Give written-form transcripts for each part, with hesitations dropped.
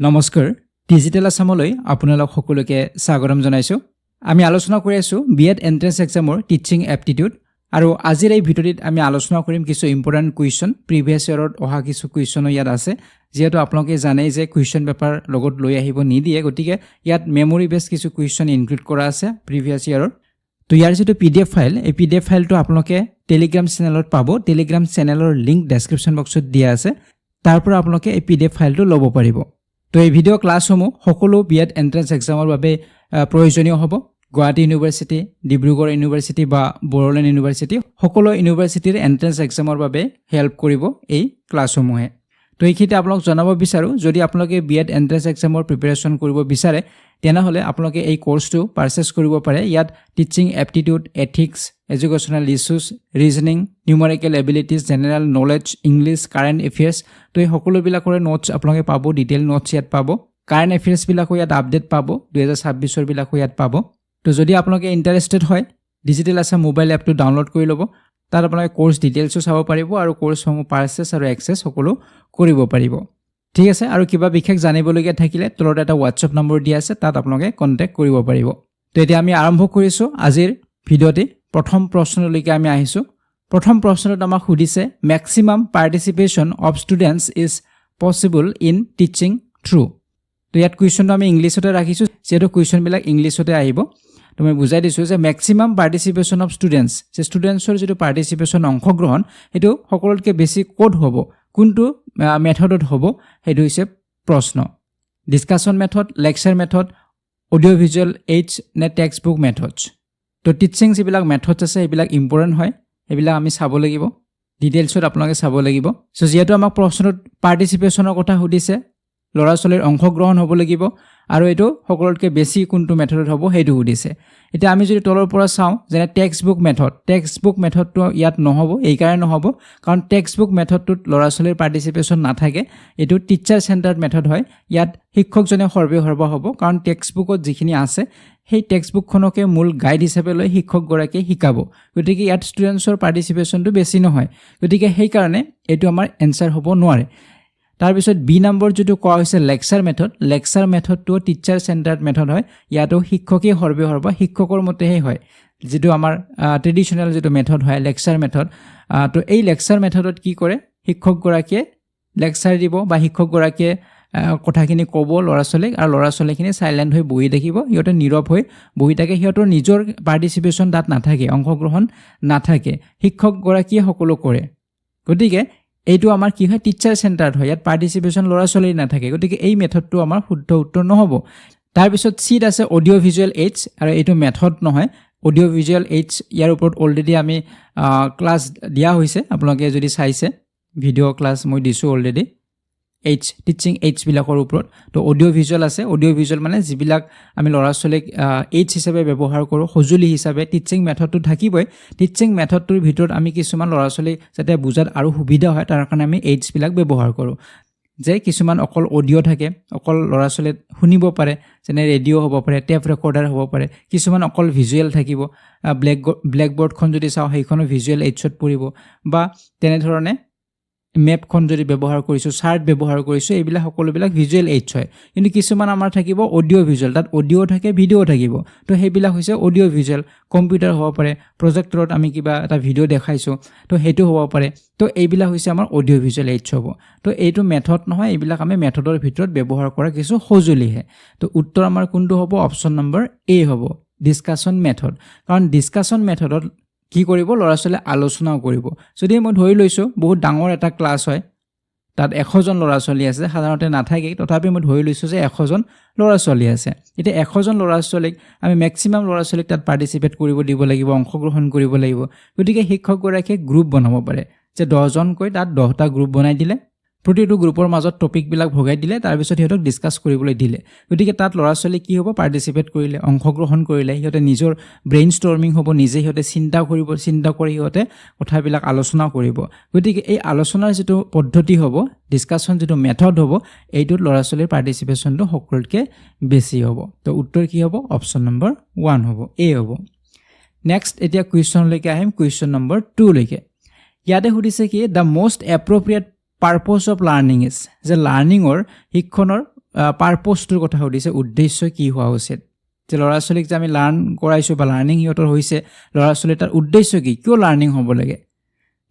নমস্কাৰ ডিজিটেল আসামলৈ আপোনালোক সকলোকে স্বাগতম জনাইছো আমি আলোচনা কৰি আছো বিএড এন্ট্ৰেন্স এক্সামৰ টিচিং এপ্টিটিউড আৰু আজিৰ এই ভিডিঅ'টিত আমি আলোচনা কৰিম কিছু ইম্পৰ্টেন্ট কুৱেশ্যন প্ৰিভিয়াছ ইয়াৰত অহা কিছু কুৱেশ্যন ইয়াত আছে যেহেতু আপোনালোকে জানে যে কুৱেশ্যন পেপাৰ লগত লৈ আহিব নিদিয়ে গতিকে ইয়াত মেমৰি বেস কিছু কুৱেশ্যন ইনক্লুড কৰা আছে প্ৰিভিয়াছ ইয়াৰৰ তো ইয়াৰ যেটো পিডিএফ ফাইল এই পিডিএফ ফাইলটো আপোনালোকে টেলিগ্ৰাম চেনেলত পাব টেলিগ্ৰাম চেনেলৰ লিংক ডেসক্ৰিপচন বক্সত দিয়া আছে তাৰ পৰা আপোনালোকে এই পিডিএফ ফাইলটো ল'ব পাৰিব তো এই ভিডিও ক্লাছসমূহ সকলো বিএড এন্ট্ৰেন্স এক্সামৰ বাবে প্ৰয়োজনীয় হ'ব গুৱাহাটী ইউনিভাৰ্সিটি ডিব্ৰুগড় ইউনিভাৰ্সিটি বা বড়োলেণ্ড ইউনিভাৰ্সিটি সকলো ইউনিভাৰ্সিটিৰ এন্ট্ৰেন্স এক্সামৰ বাবে হেল্প কৰিব এই ক্লাছসমূহে তো এইখিতে আপোনাক জনাব বিচাৰো যদি আপোনালোকে বিএড এন্ট্ৰেন্স এক্সামৰ প্ৰিপাৰেচন কৰিব বিচাৰে তেনেহলে আপোনালোকে এই কোৰ্সটো পাৰচেজ কৰিব পাৰে ইয়াত teaching aptitude ethics educational issues reasoning numerical abilities general knowledge English current affairs তো এই সকলো বিলাকৰ নোটছ আপোনালোকে পাব ডিটেইল নোটছ ইয়াত পাব কাৰেন্ট এফেয়াৰ্স বিলাক ইয়াত আপডেট পাব 2026 ৰ বিলাক ইয়াত পাব তো যদি আপোনালোকে ইন্টাৰেস্টেড হয় ডিজিটেল আসাম মোবাইল এপটো ডাউনলোড কৰি ল'ব তাত আপোনালোকে কোৰ্স ডিটেইলছও চাব পাৰিব আৰু কোৰ্সসমূহ পাৰচেজ আৰু এক্সেছ সকলো কৰিব পাৰিব ঠিক আছে আৰু কিবা বিশেষ জানিবলগীয়া থাকিলে তলত এটা WhatsApp নম্বৰ দিয়া আছে তাত আপোনালোকে কন্টাক্ট কৰিব পাৰিব তো এতিয়া আমি আৰম্ভ কৰিছো আজিৰ ভিডিঅ'টি প্ৰথম প্ৰশ্নলৈকে আমি আহিছো প্ৰথম প্ৰশ্নটো আমাক সুধিছে maximum participation of students is possible in teaching through তো ইয়াত কুৱেশ্যনটো আমি ইংলিছতে ৰাখিছো যেটো কুৱেশ্যন বিলাক ইংলিছতে আহিব তো মই বুজাই দিছো যে ম্যাক্সিমাম পাৰ্টিসিপেশন অফ ষ্টুডেন্টস যে ষ্টুডেন্টছৰ যেটো পাৰ্টিসিপেশন অংশগ্ৰহণ এটো সকলোতকৈ বেছি কোড হ'ব কোনটো মেথডত হ'ব হেতু হৈছে প্ৰশ্ন discussion method lecture method audio visual AIDS নে টেক্সট বুক মেথডছ তো টিচিং যিবিলাক মেথডছ আছে এইবিলাক ইম্পৰ্টেন্ট হয় এইবিলাক আমি চাব লাগিব ডিটেইলছত আপোনালোকে চাব লাগিব সো যেহেতু আমাক প্ৰশ্নত পাৰ্টিসিপেশনৰ কথা সুধিছে লৰা ছোৱালীৰ অংশগ্ৰহণ হ'ব লাগিব আৰু এটো সকলোতকৈ বেছি কোনটো মেথডত হ'ব হেতু সুধিছে এতিয়া আমি যদি তলৰ পৰা চাওঁ যেনে টেক্সট বুক মেথডটো ইয়াত নহব এই কাৰণে নহব কাৰণ টেক্সট বুক মেথডটোত লৰা ছোৱালীৰ পাৰ্টিসিপেশন নাথাকে এটো টিচাৰ চেন্টাৰ্ড মেথড হয় ইয়াত শিক্ষকজনে সৰ্বে হ'ব কাৰণ টেক্সট বুকত যিখিনি আছে সেই টেক্সট বুকখনকে মূল গাইড হিচাপে লৈ শিক্ষক গৰাকীয়ে শিকাব গতিকে ইয়াত ষ্টুডেন্টছৰ পাৰ্টিসিপেশনটো বেছি নহয় গতিকে সেই কাৰণে এটো আমাৰ এনসাৰ হ'ব নোৱাৰে তাৰ পিছত বি নম্বৰ যেটো কোৱা হৈছে লেকচাৰ মেথডটো টিচাৰ চেন্টাৰ্ড মেথড হয় ইয়াতো শিক্ষকে সৰ্বে শিক্ষকৰ মতেহে হয় যেটো আমাৰ ট্ৰেডিশনাল যেটো মেথড হয় লেকচাৰ মেথড তো এই লেকচাৰ মেথডত কি কৰে শিক্ষক গৰাকীয়ে লেকচাৰ দিব বা শিক্ষক গৰাকীয়ে কথাখিনি ক'ব লৰা ছোৱালীক আৰু লৰা ছোৱালীখিনি সাইলেন্ট হৈ বহি থাকিব ইহঁতে নীৰৱ হৈ বহি থাকে ইহঁতৰ নিজৰ পাৰ্টিসিপেশন তাত নাথাকে অংশগ্ৰহণ নাথাকে শিক্ষক গৰাকীয়ে সকলো কৰে গতিকে এইটো আমাৰ কি হয় টিচাৰ চেন্টাৰ্ড হয় ইয়াত পাৰ্টিসিপেশন লৰা ছোৱালী নাথাকে গতিকে এই মেথডটো আমাৰ শুদ্ধ উত্তৰ নহব তাৰ পিছত সিট আছে অডিও ভিজুৱেল এইডছ আৰু এইটো মেথড নহয় অডিও ভিজুৱেল এইডছ ইয়াৰ ওপৰত অলৰেডি আমি ক্লাছ দিয়া হৈছে আপোনালোকে যদি চাইছে ভিডিও ক্লাছ মই দিছো অলৰেডি এইডছ টিচিং এইডছ বিলাকৰ ওপৰত তো অডিও ভিজুৱেল আছে অডিও ভিজুৱেল মানে যিবিলাক আমি লৰা ছোৱালীক এইডছ হিচাপে ব্যৱহাৰ কৰো সজুলি হিচাপে টিচিং মেথডটো থাকিবই টিচিং মেথডটোৰ ভিতৰত আমি কিছুমান লৰা ছোৱালী যাতে বুজাত আৰু সুবিধা হয় তাৰ কাৰণে আমি এইডছ বিলাক ব্যৱহাৰ কৰো যে কিছুমান অকল অডিও থাকে অকল লৰা ছোৱালী শুনিব পাৰে যেনে ৰেডিও হ'ব পাৰে টেপ ৰেকৰ্ডাৰ হ'ব পাৰে কিছুমান অকল ভিজুৱেল থাকিব ব্লেকবোৰ্ডখন যদি চাও সেইখনো ভিজুৱেল এইডছত পৰিব বা তেনে ধৰণে মেপখন যদি ব্যৱহাৰ কৰিছো চাৰ্ট ব্যৱহাৰ কৰিছো এইবিলাক সকলোবিলাক ভিজুৱেল এইডছ হয় কিন্তু কিছুমান আমাৰ থাকিব অডিও ভিজুৱেল তাত অডিও থাকে ভিডিও থাকিব তো সেইবিলাক হৈছে অডিও ভিজুৱেল কম্পিউটাৰ হ'ব পাৰে প্ৰজেক্টৰত আমি কিবা এটা ভিডিও দেখাইছো তো হেতু হ'ব পাৰে তো এইবিলাক হৈছে আমাৰ অডিও ভিজুৱেল এইডছ হ'ব তো এইটো মেথড নহয় এইবিলাক আমি মেথডৰ ভিতৰত ব্যৱহাৰ কৰা কিছু সজুলিহে তো উত্তৰ আমাৰ কোনটো হ'ব অপচন নম্বৰ এ হ'ব ডিসকাশন মেথড কাৰণ ডিসকাশন মেথডত কি কৰিব লৰা ছোৱালী আলোচনা কৰিব যদি মই ধৰি লৈছো বহুত ডাঙৰ এটা ক্লাছ হয় তাত 100 জন লৰা ছোৱালী আছে সাধাৰণতে নাথাকে তথাপি মই ধৰি লৈছো যে 100 জন লৰা ছোৱালী আছে এটা 100 জন লৰা ছোৱালীক আমি ম্যাক্সিমাম লৰা ছোৱালীক তাত পাৰ্টিসিপেট কৰিব দিব লাগিব অংশগ্ৰহণ কৰিব লাগিব গতিকে শিক্ষক গৰাকীয়ে গ্ৰুপ বনাব পাৰে যে 10 জন কৈ তাত 10টা গ্ৰুপ বনাই দিলে প্ৰতিটো গ্ৰুপৰ মাজত টপিক বিলাক ভগাই দিলে তাৰ পিছত হেতক ডিসকাস কৰিবলৈ দিলে গতিকে তাত লৰা ছোৱালী কি হ'ব পাৰ্টিসিপেট কৰিলে অংশগ্ৰহণ কৰিলে হেতে নিজৰ ব্ৰেইনষ্টৰ্মিং হ'ব নিজে হেতে চিন্তা কৰি হেতে কথাবিলাক আলোচনা কৰিব গতিকে এই আলোচনাৰ যেটো পদ্ধতি হ'ব ডিসকাশন যেটো মেথড হ'ব এইটোত লৰা ছোৱালীৰ পাৰ্টিসিপেশনটো সকলোতকৈ বেছি হ'ব তো উত্তৰ কি হ'ব অপচন নম্বৰ 1 হ'ব এ হ'ব নেক্সট এতিয়া কুৱেশ্যন লৈকে আহিম কুৱেশ্যন নম্বৰ 2 লৈকে ইয়াতে সুধিছে কি দা most এপ্ৰোপ্ৰিয়েট purpose of learning is যে learning or শিক্ষণৰ পাৰপ'জটোৰ কথা সুধিছে, উদ্দেশ্য কি হোৱা উচিত, যে ল'ৰা ছোৱালীক যে আমি লাৰ্ণ কৰাইছোঁ বা লাৰ্ণিং সিহঁতৰ হৈছে, ল'ৰা ছোৱালীৰ তাৰ উদ্দেশ্য কি, কিয় লাৰ্ণিং হ'ব লাগে,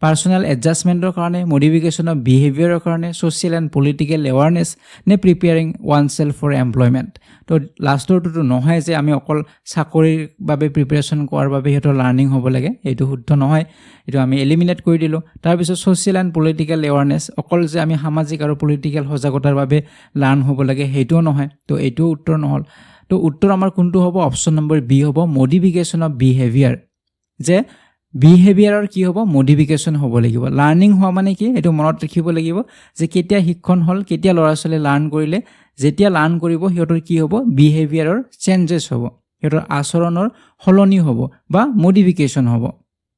পাৰ্চনেল এডজাষ্টমেণ্টৰ কাৰণে, মডিফিকেশ্যন অফ বিহেভিয়াৰৰ কাৰণে, ছ'চিয়েল এণ্ড পলিটিকেল এৱাৰনেছ, নে preparing oneself for employment. তো লাষ্টৰটোতো নহয় যে আমি অকল চাকৰিৰ বাবে প্ৰিপেৰেশ্যন কৰাৰ বাবে সিহঁতৰ লাৰ্ণিং হ'ব লাগে, এইটো শুদ্ধ নহয়, এইটো আমি এলিমিনেট কৰি দিলোঁ। তাৰপিছত ছ'চিয়েল এণ্ড পলিটিকেল এৱাৰনেছ, অকল যে আমি সামাজিক আৰু পলিটিকেল সজাগতাৰ বাবে লাৰ্ণ হ'ব লাগে সেইটোও নহয়, তো এইটোও উত্তৰ নহ'ল। তো উত্তৰ আমাৰ কোনটো হ'ব, অপশ্যন নম্বৰ বি হ'ব, মডিফিকেশ্যন অফ বিহেভিয়াৰ, যে বিহেভিয়াৰৰ কি হ'ব, মডিফিকেশ্যন হ'ব লাগিব। লাৰ্ণিং হোৱা মানে কি, এইটো মনত ৰাখিব লাগিব যে কেতিয়া শিক্ষণ হ'ল, কেতিয়া ল'ৰা ছোৱালীয়ে লাৰ্ণ কৰিলে, যেতিয়া লাৰ্ণ কৰিব সিহঁতৰ কি হ'ব, বিহেভিয়াৰৰ চেঞ্জেছ হ'ব, সিহঁতৰ আচৰণৰ সলনি হ'ব বা মডিফিকেশ্যন হ'ব।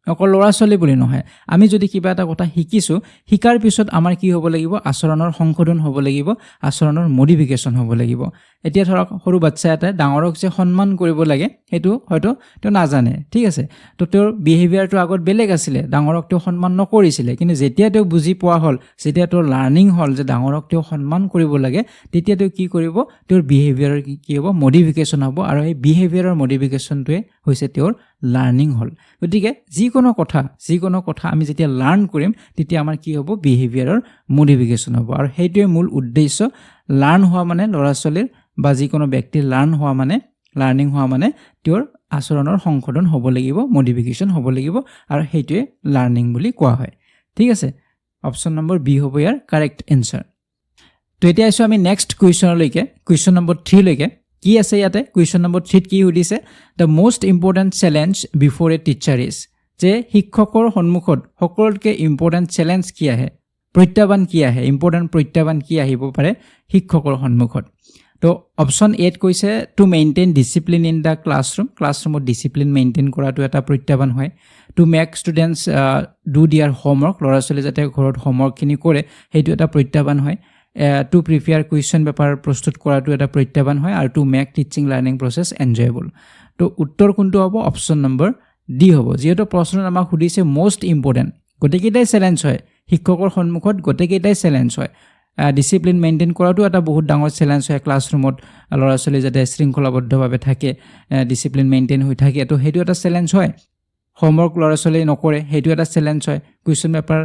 অকল ল'ৰা ছোৱালী বুলি নহয়, আমি যদি কিবা এটা কথা শিকিছোঁ, শিকাৰ পিছত আমাৰ কি হ'ব লাগিব, আচৰণৰ সংশোধন হ'ব লাগিব, আচৰণৰ মডিফিকেশ্যন হ'ব লাগিব। এতিয়া ধৰক সৰু বাচ্ছা এটাই ডাঙৰক যে সন্মান কৰিব লাগে সেইটো হয়তো তেওঁ নাজানে, ঠিক আছে, তো তেওঁৰ বিহেভিয়াৰটো আগত বেলেগ আছিলে, ডাঙৰক তেওঁ সন্মান নকৰিছিলে, কিন্তু যেতিয়া তেওঁ বুজি পোৱা হ'ল, যেতিয়া তেওঁৰ লাৰ্ণিং হ'ল যে ডাঙৰক তেওঁ সন্মান কৰিব লাগে, তেতিয়া তেওঁ কি কৰিব, তেওঁৰ বিহেভিয়াৰৰ কি হ'ব, মডিফিকেশ্যন হ'ব, আৰু সেই বিহেভিয়াৰৰ মডিফিকেশ্যনটোৱে হৈছে তেওঁৰ লাৰ্ণিং হ'ল। গতিকে যিকোনো কথা আমি যেতিয়া লাৰ্ণ কৰিম তেতিয়া আমাৰ কি হ'ব, বিহেভিয়াৰৰ মডিফিকেশ্যন হ'ব, আৰু সেইটোৱে মূল উদ্দেশ্য। লাৰ্ণ হোৱা মানে ল'ৰা ছোৱালীৰ বা যিকোনো ব্যক্তিৰ লাৰ্ণিং হোৱা মানে তেওঁৰ আচৰণৰ সংশোধন হ'ব লাগিব, মডিফিকেশ্যন হ'ব লাগিব, আৰু সেইটোৱে লাৰ্ণিং বুলি কোৱা হয়। ঠিক আছে, অপশ্যন নম্বৰ বি হ'ব ইয়াৰ কাৰেক্ট এনচাৰ। তো এতিয়া আছোঁ আমি নেক্সট কুৱেশ্যনলৈকে, কুৱেশ্যন নম্বৰ 3 লৈকে। কি আছে ইয়াতে, কুৱেশ্যন নম্বৰ 3 কি সুধিছে, the most important challenge before a teacher is, যে শিক্ষকৰ সন্মুখত সকলোতকৈ ইম্পৰ্টেণ্ট চেলেঞ্জ কি আহে, প্ৰত্যাহ্বান কি আহে, ইম্পৰ্টেণ্ট প্ৰত্যাহ্বান কি আহিব পাৰে শিক্ষকৰ সন্মুখত। তো অপশ্যন এত কৈছে to maintain discipline in the ক্লাছৰুমত ডিচিপ্লিন মেইনটেইন কৰাটো এটা প্ৰত্যাহ্বান হয়। To make students do their homework, ল'ৰা ছোৱালী যাতে ঘৰত হোমৱৰ্কখিনি কৰে সেইটো এটা প্ৰত্যাহ্বান হয়। টু প্ৰিপেয়াৰ কুৱেশ্যন পেপাৰ প্ৰস্তুত কৰাটো এটা প্ৰত্যাহ্বান হয়, আৰু to make teaching learning process enjoyable. তো উত্তৰ কোনটো হ'ব, অপশ্যন নম্বৰ ডি হ'ব, যিহেতু প্ৰশ্নত আমাক সুধিছে মষ্ট ইম্পৰ্টেণ্ট, গোটেইকেইটাই চেলেঞ্জ হয়, শিক্ষকৰ সন্মুখত গোটেইকেইটাই চেলেঞ্জ হয়। ডিচিপ্লিন মেইনটেইন কৰাটো এটা বহুত ডাঙৰ চেলেঞ্জ হয়, ক্লাছৰুমত ল'ৰা ছোৱালী যাতে শৃংখলাবদ্ধভাৱে থাকে, ডিচিপ্লিন মেইনটেইন হৈ থাকে, তো সেইটো এটা চেলেঞ্জ হয়। হোমৱৰ্ক ল'ৰা ছোৱালীয়ে নকৰে সেইটো এটা চেলেঞ্জ হয়, কুৱেশ্যন পেপাৰ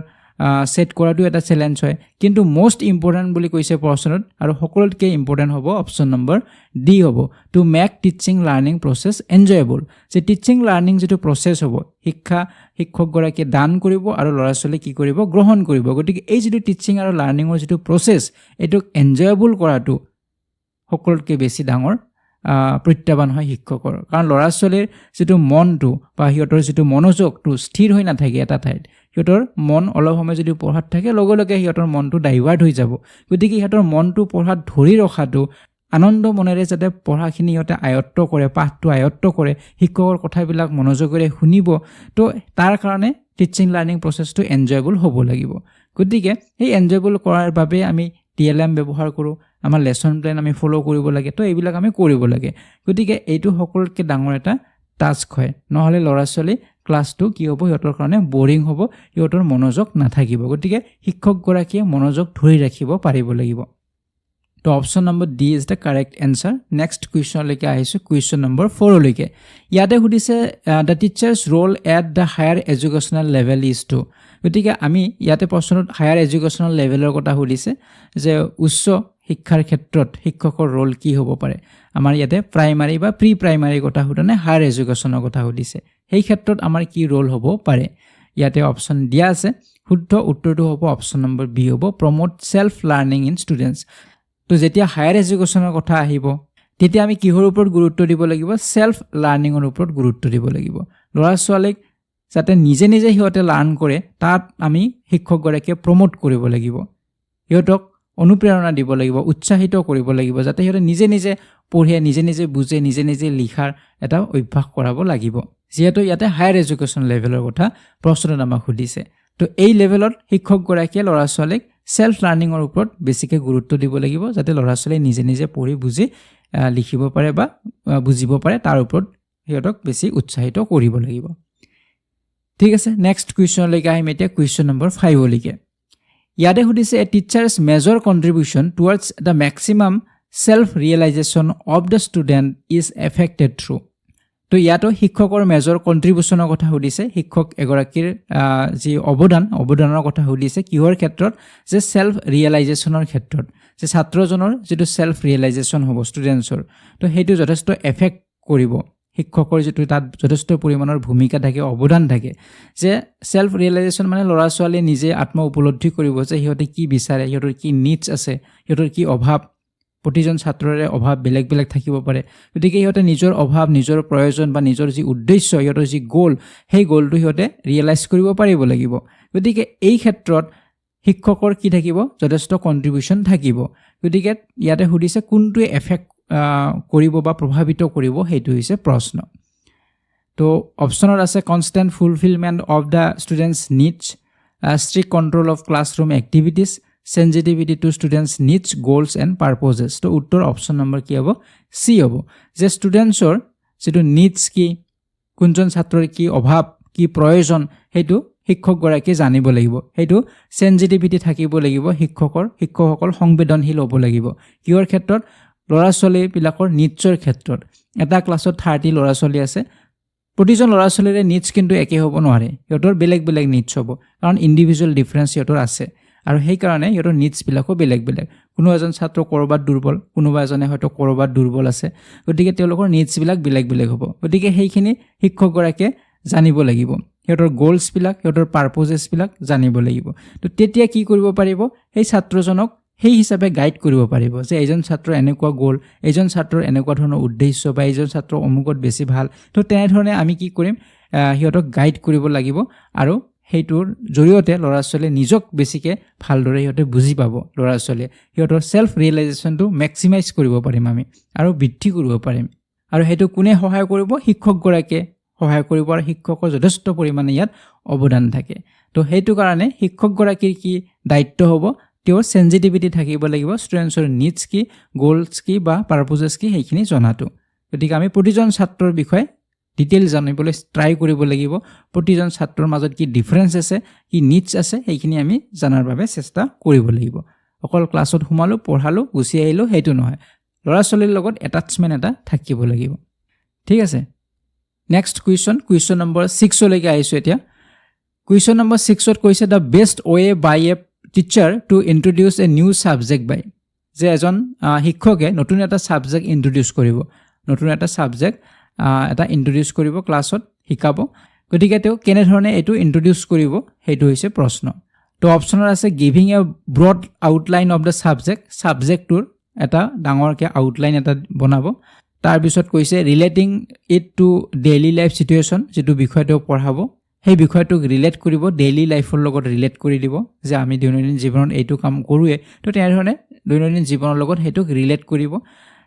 ছেট কৰাটো এটা চেলেঞ্জ হয়, কিন্তু মষ্ট ইম্পৰ্টেণ্ট বুলি কৈছে প্ৰশ্নত, আৰু সকলোতকৈ ইম্পৰ্টেণ্ট হ'ব অপশ্যন নম্বৰ ডি হ'ব, to make teaching learning process enjoyable, যে টিচিং লাৰ্ণিং যিটো প্ৰচেছ হ'ব, শিক্ষকগৰাকীয়ে দান কৰিব আৰু ল'ৰা ছোৱালীয়ে কি কৰিব, গ্ৰহণ কৰিব। গতিকে এই যিটো টিচিং আৰু লাৰ্ণিঙৰ যিটো প্ৰচেছ, এইটোক এনজয়েবল কৰাটো সকলোতকৈ বেছি ডাঙৰ প্ৰত্যাহ্বান হয় শিক্ষকৰ, কাৰণ ল'ৰা ছোৱালীৰ যিটো মনটো বা সিহঁতৰ যিটো মনোযোগটো স্থিৰ হৈ নাথাকে এটা ঠাইত, সিহঁতৰ মন অলপ সময় যদি পঢ়াত থাকে লগে লগে সিহঁতৰ মনটো ডাইভাৰ্ট হৈ যাব। গতিকে সিহঁতৰ মনটো পঢ়াত ধৰি ৰখাটো, আনন্দ মনেৰে যাতে পঢ়াখিনি সিহঁতে আয়ত্ব কৰে, পাঠটো আয়ত্ব কৰে, শিক্ষকৰ কথাবিলাক মনোযোগেৰে শুনিব, তো তাৰ কাৰণে টিচিং লাৰ্ণিং প্ৰচেছটো এনজয়েবল হ'ব লাগিব। গতিকে সেই এনজয়েবল কৰাৰ বাবে আমি TLM ব্যৱহাৰ কৰোঁ, আমাৰ লেচন প্লেন আমি ফ'ল' কৰিব লাগে, তো এইবিলাক আমি কৰিব লাগে। গতিকে এইটো সকলোতকৈ ডাঙৰ এটা টাস্ক হয়, নহ'লে ল'ৰা ছোৱালী ক্লাছটো কি হ'ব, সিহঁতৰ কাৰণে বৰিং হ'ব, সিহঁতৰ মনোযোগ নাথাকিব। গতিকে শিক্ষকগৰাকীয়ে মনোযোগ ধৰি ৰাখিব পাৰিব লাগিব। তো option number D is the correct answer. Next কুৱেশ্যনলৈকে আহিছোঁ, কুৱেশ্যন নম্বৰ 4লৈকে। ইয়াতে সুধিছে the teacher's role at the higher educational level is to. গতিকে আমি ইয়াতে প্ৰশ্নত হায়াৰ এডুকেশ্যনেল লেভেলৰ কথা সুধিছে, যে উচ্চ শিক্ষাৰ ক্ষেত্ৰত শিক্ষকৰ ৰোল কি হ'ব পাৰে। আমাৰ ইয়াতে প্ৰাইমাৰী বা প্ৰি প্ৰাইমাৰীৰ কথা সোধা নাই, হায়াৰ এডুকেশ্যনৰ কথা সুধিছে, সেই ক্ষেত্ৰত আমাৰ কি ৰোল হ'ব পাৰে। ইয়াতে অপশ্যন দিয়া আছে, শুদ্ধ উত্তৰটো হ'ব অপশ্যন নম্বৰ বি হ'ব, promote self learning in students. তো যেতিয়া হায়াৰ এডুকেশ্যনৰ কথা আহিব তেতিয়া আমি কিহৰ ওপৰত গুৰুত্ব দিব লাগিব, ছেল্ফ লাৰ্ণিঙৰ ওপৰত গুৰুত্ব দিব লাগিব। ল'ৰা ছোৱালীক যাতে নিজে নিজে সিহঁতে লাৰ্ণ কৰে, তাত আমি শিক্ষকগৰাকীয়ে প্ৰমোট কৰিব লাগিব, সিহঁতক অনুপ্ৰেৰণা দিব লাগিব, উৎসাহিত কৰিব লাগিব, যাতে সিহঁতে নিজে নিজে পঢ়ে, নিজে নিজে বুজে, নিজে নিজে লিখাৰ এটা অভ্যাস কৰাব লাগিব। যিহেতু ইয়াতে হায়াৰ এডুকেশ্যন লেভেলৰ কথা প্ৰশ্নত আমাক সুধিছে, তো এই লেভেলত শিক্ষকগৰাকীয়ে ল'ৰা ছোৱালীক ছেল্ফ লাৰ্ণিঙৰ ওপৰত বেছিকৈ গুৰুত্ব দিব লাগিব, যাতে ল'ৰা ছোৱালীয়ে নিজে নিজে পঢ়ি বুজি লিখিব পাৰে বা বুজিব পাৰে, তাৰ ওপৰত সিহঁতক বেছি উৎসাহিত কৰিব লাগিব। ঠিক আছে, নেক্সট কুৱেশ্যনলৈকে আহিম এতিয়া, কুৱেশ্যন নম্বৰ 5লৈকে। ইয়াতে সুধিছে a teacher's major contribution towards the maximum self realization of the student is affected through তো ইয়াতো শিক্ষকৰ মেজৰ কন্ট্ৰিবিউশনৰ কথা সুধিছে শিক্ষক এগৰাকীৰ যি অৱদানৰ কথা সুধিছে কিহৰ ক্ষেত্ৰত যে সেলফ ৰিয়েলাইজেচনৰ ক্ষেত্ৰত যে ছাত্ৰজনৰ যেটো সেলফ ৰিয়েলাইজেচন হ'ব ষ্টুডেন্টছৰ তো হেতু যথেষ্ট এফেক্ট কৰিব শিক্ষকৰ যেটো তাত যথেষ্ট পৰিমাণৰ ভূমিকা থাকে অৱদান থাকে যে সেলফ ৰিয়েলাইজেচন মানে ল'ৰা ছোৱালী নিজে আত্ম উপলব্ধি কৰিব যে সিহঁতে কি বিচাৰে সিহঁতৰ কি নিডছ আছে সিহঁতৰ কি অভাৱ প্ৰতিজন ছাত্ৰৰে অভাৱ বেলেগ বেলেগ থাকিব পাৰে গতিকে সিহঁতে নিজৰ অভাৱ নিজৰ প্ৰয়োজন বা নিজৰ যি উদ্দেশ্য সিহঁতৰ যি গোল সেই গোলটো সিহঁতে ৰিয়েলাইজ কৰিব পাৰিব লাগিব গতিকে এই ক্ষেত্ৰত শিক্ষকৰ কি থাকিব যথেষ্ট কন্ট্ৰিবিউশন থাকিব গতিকে ইয়াতে সুধিছে কোনটোৱে এফেক্ট কৰিব বা প্ৰভাৱিত কৰিব হেতু হৈছে প্ৰশ্ন তো অপচনত আছে constant fulfilment of the students needs strict control of classroom activities sensitivity to students needs goals and purposes তো উত্তৰ অপচন নম্বৰ কি হ'ব সি হ'ব যে ষ্টুডেন্টছৰ যেটো নিডছ কি কোনজন ছাত্ৰৰ কি অভাৱ কি প্ৰয়োজন হেতু শিক্ষক গৰাকী জানিব লাগিব হেতু সেনজিটিভিটি থাকিব লাগিব শিক্ষকসকল সংবেদনশীল হ'ব লাগিব কিহৰ ক্ষেত্ৰত ল'ৰা ছোৱালী বিলাকৰ নিডছৰ ক্ষেত্ৰত এটা ক্লাছত 30 ল'ৰা ছোৱালী আছে প্ৰতিজন ল'ৰা ছোৱালীৰে নিডছ কিন্তু একে হ'ব নোৱাৰে সিহঁতৰ বেলেগ বেলেগ নিডছ হ'ব কাৰণ ইন্ডিভিজুৱেল ডিফাৰেন্স সিহঁতৰ আছে আৰু সেই কাৰণে সিহঁতৰ নিডছ বিলাকো বেলেগ বেলেগ কোনো এজন ছাত্ৰ কৰবাত দুৰ্বল কোনোবা এজনে হয়তো কৰবাত দুৰ্বল আছে গতিকে তেওঁলোকৰ নিডছ বিলাক বেলেগ বেলেগ হ'ব গতিকে সেইখিনি শিক্ষক গৰাকীয়ে জানিব লাগিব সিহঁতৰ গোলছ বিলাক সিহঁতৰ পাৰপজেছ বিলাক জানিব লাগিব তো তেতিয়া কি কৰিব পাৰিব সেই ছাত্ৰজনক সেই হিচাপে গাইড কৰিব পাৰিব যে এজন ছাত্ৰ এনেকুৱা গোল এজন ছাত্ৰৰ এনেকুৱা ধৰণৰ উদ্দেশ্য বা এজন ছাত্ৰ অমুকত বেছি ভাল তো তেনে ধৰণে আমি কি কৰিম সিহঁতক গাইড কৰিব লাগিব আৰু হেইটোৰ জৰিয়তে ল'ৰা ছোৱালীয়ে নিজক বেছিকে ভালদৰে সিহঁতে বুজি পাব ল'ৰা ছোৱালীয়ে সিহঁতৰ সেলফ ৰিয়েলাইজেচনটো মেক্সিমাইজ কৰিব পাৰিম আমি আৰু বৃদ্ধি কৰিব পাৰিম আৰু হেতু কোনে সহায় কৰিব শিক্ষক গৰাকীয়ে সহায় কৰিব আৰু শিক্ষকৰ যথেষ্ট পৰিমাণে ইয়াত অৱদান থাকে তো হেতু কাৰণে শিক্ষক গৰাকীৰ কি দায়িত্ব হ'ব তেওঁৰ সেনজিটিভিটি থাকিব লাগিব ষ্টুডেন্টছৰ নিডছ কি গোলছ কি বা পাৰপজেছ কি সেইখিনি জনাটো গতিকে আমি প্ৰতিজন ছাত্ৰৰ বিষয়ে ডিটেইল জানিবলৈ ট্ৰাই কৰিব লাগিব প্ৰতিজন ছাত্ৰৰ মাজত কি ডিফাৰেন্স আছে কি নিডছ আছে সেইখিনি আমি জানাৰ বাবে চেষ্টা কৰিব লাগিব অকল ক্লাছত সোমালো পঢ়ালো গুছি আহিলো হেতু নহয় ল'ৰা ছোৱালীৰ লগত এটাচমেন্ট এটা থাকিব লাগিব ঠিক আছে নেক্সট কুৱেশ্যন নম্বৰ 6 লৈকে আহিছো এতিয়া কুৱেশ্যন নম্বৰ 6 ত কৈছে the best way by a teacher to introduce a new subject by যে এজন শিক্ষকে নতুন এটা সাবজেক্ট ইন্ট্ৰোডিউস কৰিব নতুন এটা সাবজেক্ট এটা ইন্ট্ৰোডিউস কৰিব ক্লাছত শিকাব গতিকে তেওঁ কেনে ধৰণে এটো ইন্ট্ৰোডিউস কৰিব হেতু হৈছে প্ৰশ্ন তো অপচনত আছে giving a broad outline of the সাবজেক্টৰ এটা ডাঙৰকে আউটলাইন এটা বনাব তাৰ পিছত কৈছে relating it to daily life situation যেটো বিষয় তেওঁ পঢ়াব সেই বিষয়টোক ৰিলেট কৰিব ডেইলি লাইফৰ লগত ৰিলেট কৰি দিব যে আমি দৈনন্দিন জীৱনত এইটো কাম কৰোৱে তো তেনে ধৰণে দৈনন্দিন জীৱনৰ লগত হেতুক ৰিলেট কৰিব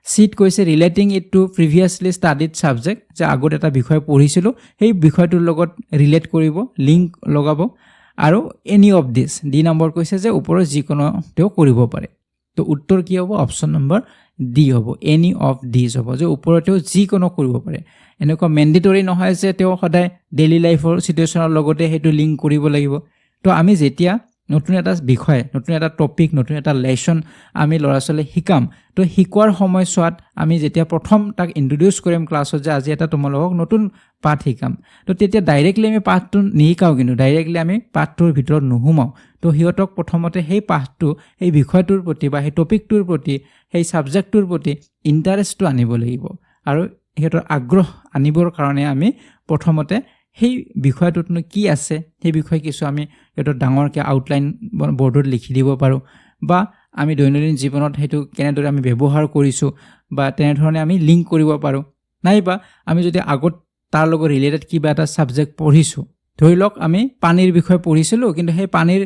সিট কৈছে relating it to previously studied subject যে আগত এটা বিষয় পঢ়িছিলো সেই বিষয়টোৰ লগত ৰিলেট কৰিব লিংক লগাব আৰু any of this D number কৈছে যে ওপৰৰ যিকোনো তেওঁ কৰিব পাৰে তো উত্তৰ কি হ'ব অপচন নম্বৰ ডি হ'ব এনি অফ দিস হ'ব যে ওপৰত তেওঁ যিকোনো কৰিব পাৰে এনেকুৱা মেন্ডেটৰি নহয় যে তেওঁ সদায় ডেইলি লাইফৰ সিচুৱেচনৰ লগতে হেতু লিংক কৰিব লাগিব তো আমি যেতিয়া নতুন এটা বিষয় নতুন এটা টপিক নতুন এটা লেসন আমি ল'ৰা ছোৱালী শিকাম তো শিকোৱাৰ সময়ছোৱাত আমি যেতিয়া প্ৰথম তাক ইন্ট্ৰোডিউস কৰিম ক্লাছত যে আজি এটা তোমালোকক নতুন পাঠ শিকাম তো তেতিয়া ডাইৰেক্টলি আমি পাঠটো নিশিকাও কিন্তু ডাইৰেক্টলি আমি পাঠটোৰ ভিতৰত নুহুমাও তো হিয়তক প্ৰথমতে সেই পাঠটো এই বিষয়টোৰ প্ৰতি বা সেই টপিকটোৰ প্ৰতি সেই সাবজেক্টটোৰ প্ৰতি ইন্টাৰেষ্টটো আনিব লাগিব আৰু হিয়তৰ আগ্ৰহ আনিবৰ কাৰণে আমি প্ৰথমতে সেই বিষয়টোতনো কি আছে সেই বিষয় কিছু আমি এটা ডাঙৰকে আউটলাইন বৰ্ডত লিখি দিব পাৰো বা আমি দৈনন্দিন জীৱনত হেতু কেনেদৰে আমি ব্যৱহাৰ কৰিছো বা তেনে ধৰণে আমি লিংক কৰিব পাৰো নাইবা আমি যদি আগত তাৰ লগত ৰিলেটেড কিবা এটা সাবজেক্ট পঢ়িছো ধৰিলক আমি পানীৰ বিষয় পঢ়িছিলো কিন্তু সেই পানীৰ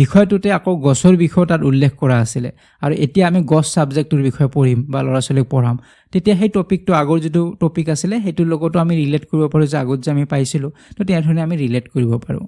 বিষয়টোতে আকৌ গছৰ বিষয় তাত উল্লেখ কৰা আছিল আৰু এতিয়া আমি গছ সাবজেক্টৰ বিষয় পঢ়িম বা ল'ৰা ছোৱালীক পঢ়াম তেতিয়া সেই টপিকটো আগৰ যেটো টপিক আছিল হেতুৰ লগতো আমি ৰিলেট কৰিব পাৰো যে আগত যে আমি পাইছিলো তো তেনে ধৰণে আমি ৰিলেট কৰিব পাৰো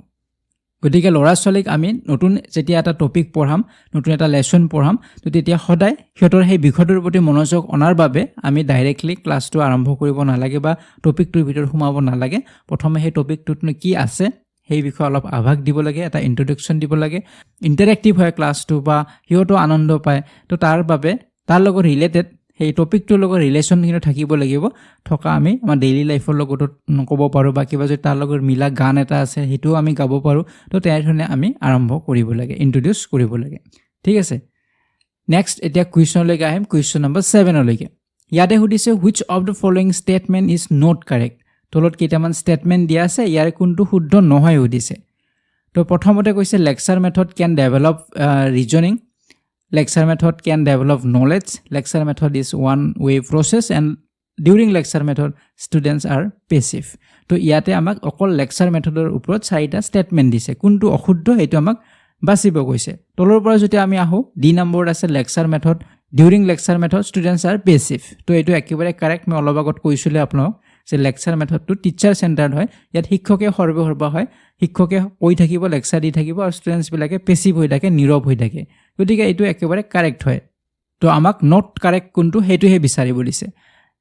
গতিকে ল'ৰা ছোৱালীক আমি নতুন যেতিয়া এটা টপিক পঢ়াম নতুন এটা লেসন পঢ়াম তো তেতিয়া সদায় হিয়তৰ সেই বিষয়টোৰ প্ৰতি মনোযোগ অনাৰ বাবে আমি ডাইৰেক্টলি ক্লাছটো আৰম্ভ কৰিব নালাগে বা টপিকটোৰ ভিতৰত সোমাব নালাগে প্ৰথমে সেই টপিকটোতনো কি আছে সেই বিষয়ে অলপ আভাস দিব লাগে এটা ইন্ট্ৰোডাকশন দিব লাগে ইন্টাৰেক্টিভ হয় ক্লাছটো বা হিয়তো আনন্দ পায় তো তাৰ বাবে তাৰ লগত ৰিলেটেড সেই টপিকটোৰ লগত ৰিলেশ্যন কিন্তু থাকিব লাগিব থকা আমি আমাৰ ডেইলি লাইফৰ লগতো ক'ব পাৰোঁ বা কিবা যদি তাৰ লগত মিলা গান এটা আছে সেইটোও আমি গাব পাৰোঁ তো তেনেধৰণে আমি আৰম্ভ কৰিব লাগে ইন্ট্ৰডিউচ কৰিব লাগে ঠিক আছে নেক্সট এতিয়া কুৱেশ্যনলৈকে আহিম কুৱেশ্যন নম্বৰ 7লৈকে ইয়াতে সুধিছে which of the following statement is not correct তলত কেইটামান ষ্টেটমেণ্ট দিয়া আছে ইয়াৰে কোনটো শুদ্ধ নহয় সুধিছে তো প্ৰথমতে কৈছে lecture method can develop reasoning lecture method can develop knowledge lecture method is one way process and during lecture method students are passive to ইয়াতে আমাক অকল lecture methodৰ ওপৰত চাৰিটা স্টেটমেন্ট দিছে কোনটো অশুদ্ধ এইটো আমাক বাছিব কৈছে তলৰ পৰা যদি আমি আহো ডি নম্বৰ আছে lecture method during lecture method students are passive তো এইটো একেবাৰে কাৰেক্ট মই অলপ আগত কৈছিল আপোনাক যে lecture method টো টিচাৰ সেন্টাৰড হয় ইয়াত শিক্ষকে সৰ্বসৰ্বা হয় শিক্ষকে কৈ থাকিব লেকচাৰ দি থাকিব আৰু ষ্টুডেন্টছ বিলাকে পেছিভ হৈ থাকে নীৰৱ হৈ থাকে গতিকে এইটো একেবাৰে কাৰেক্ট হয় তো আমাক নট কাৰেক্ট কোনটো হেতুহে বিচাৰিব দিছে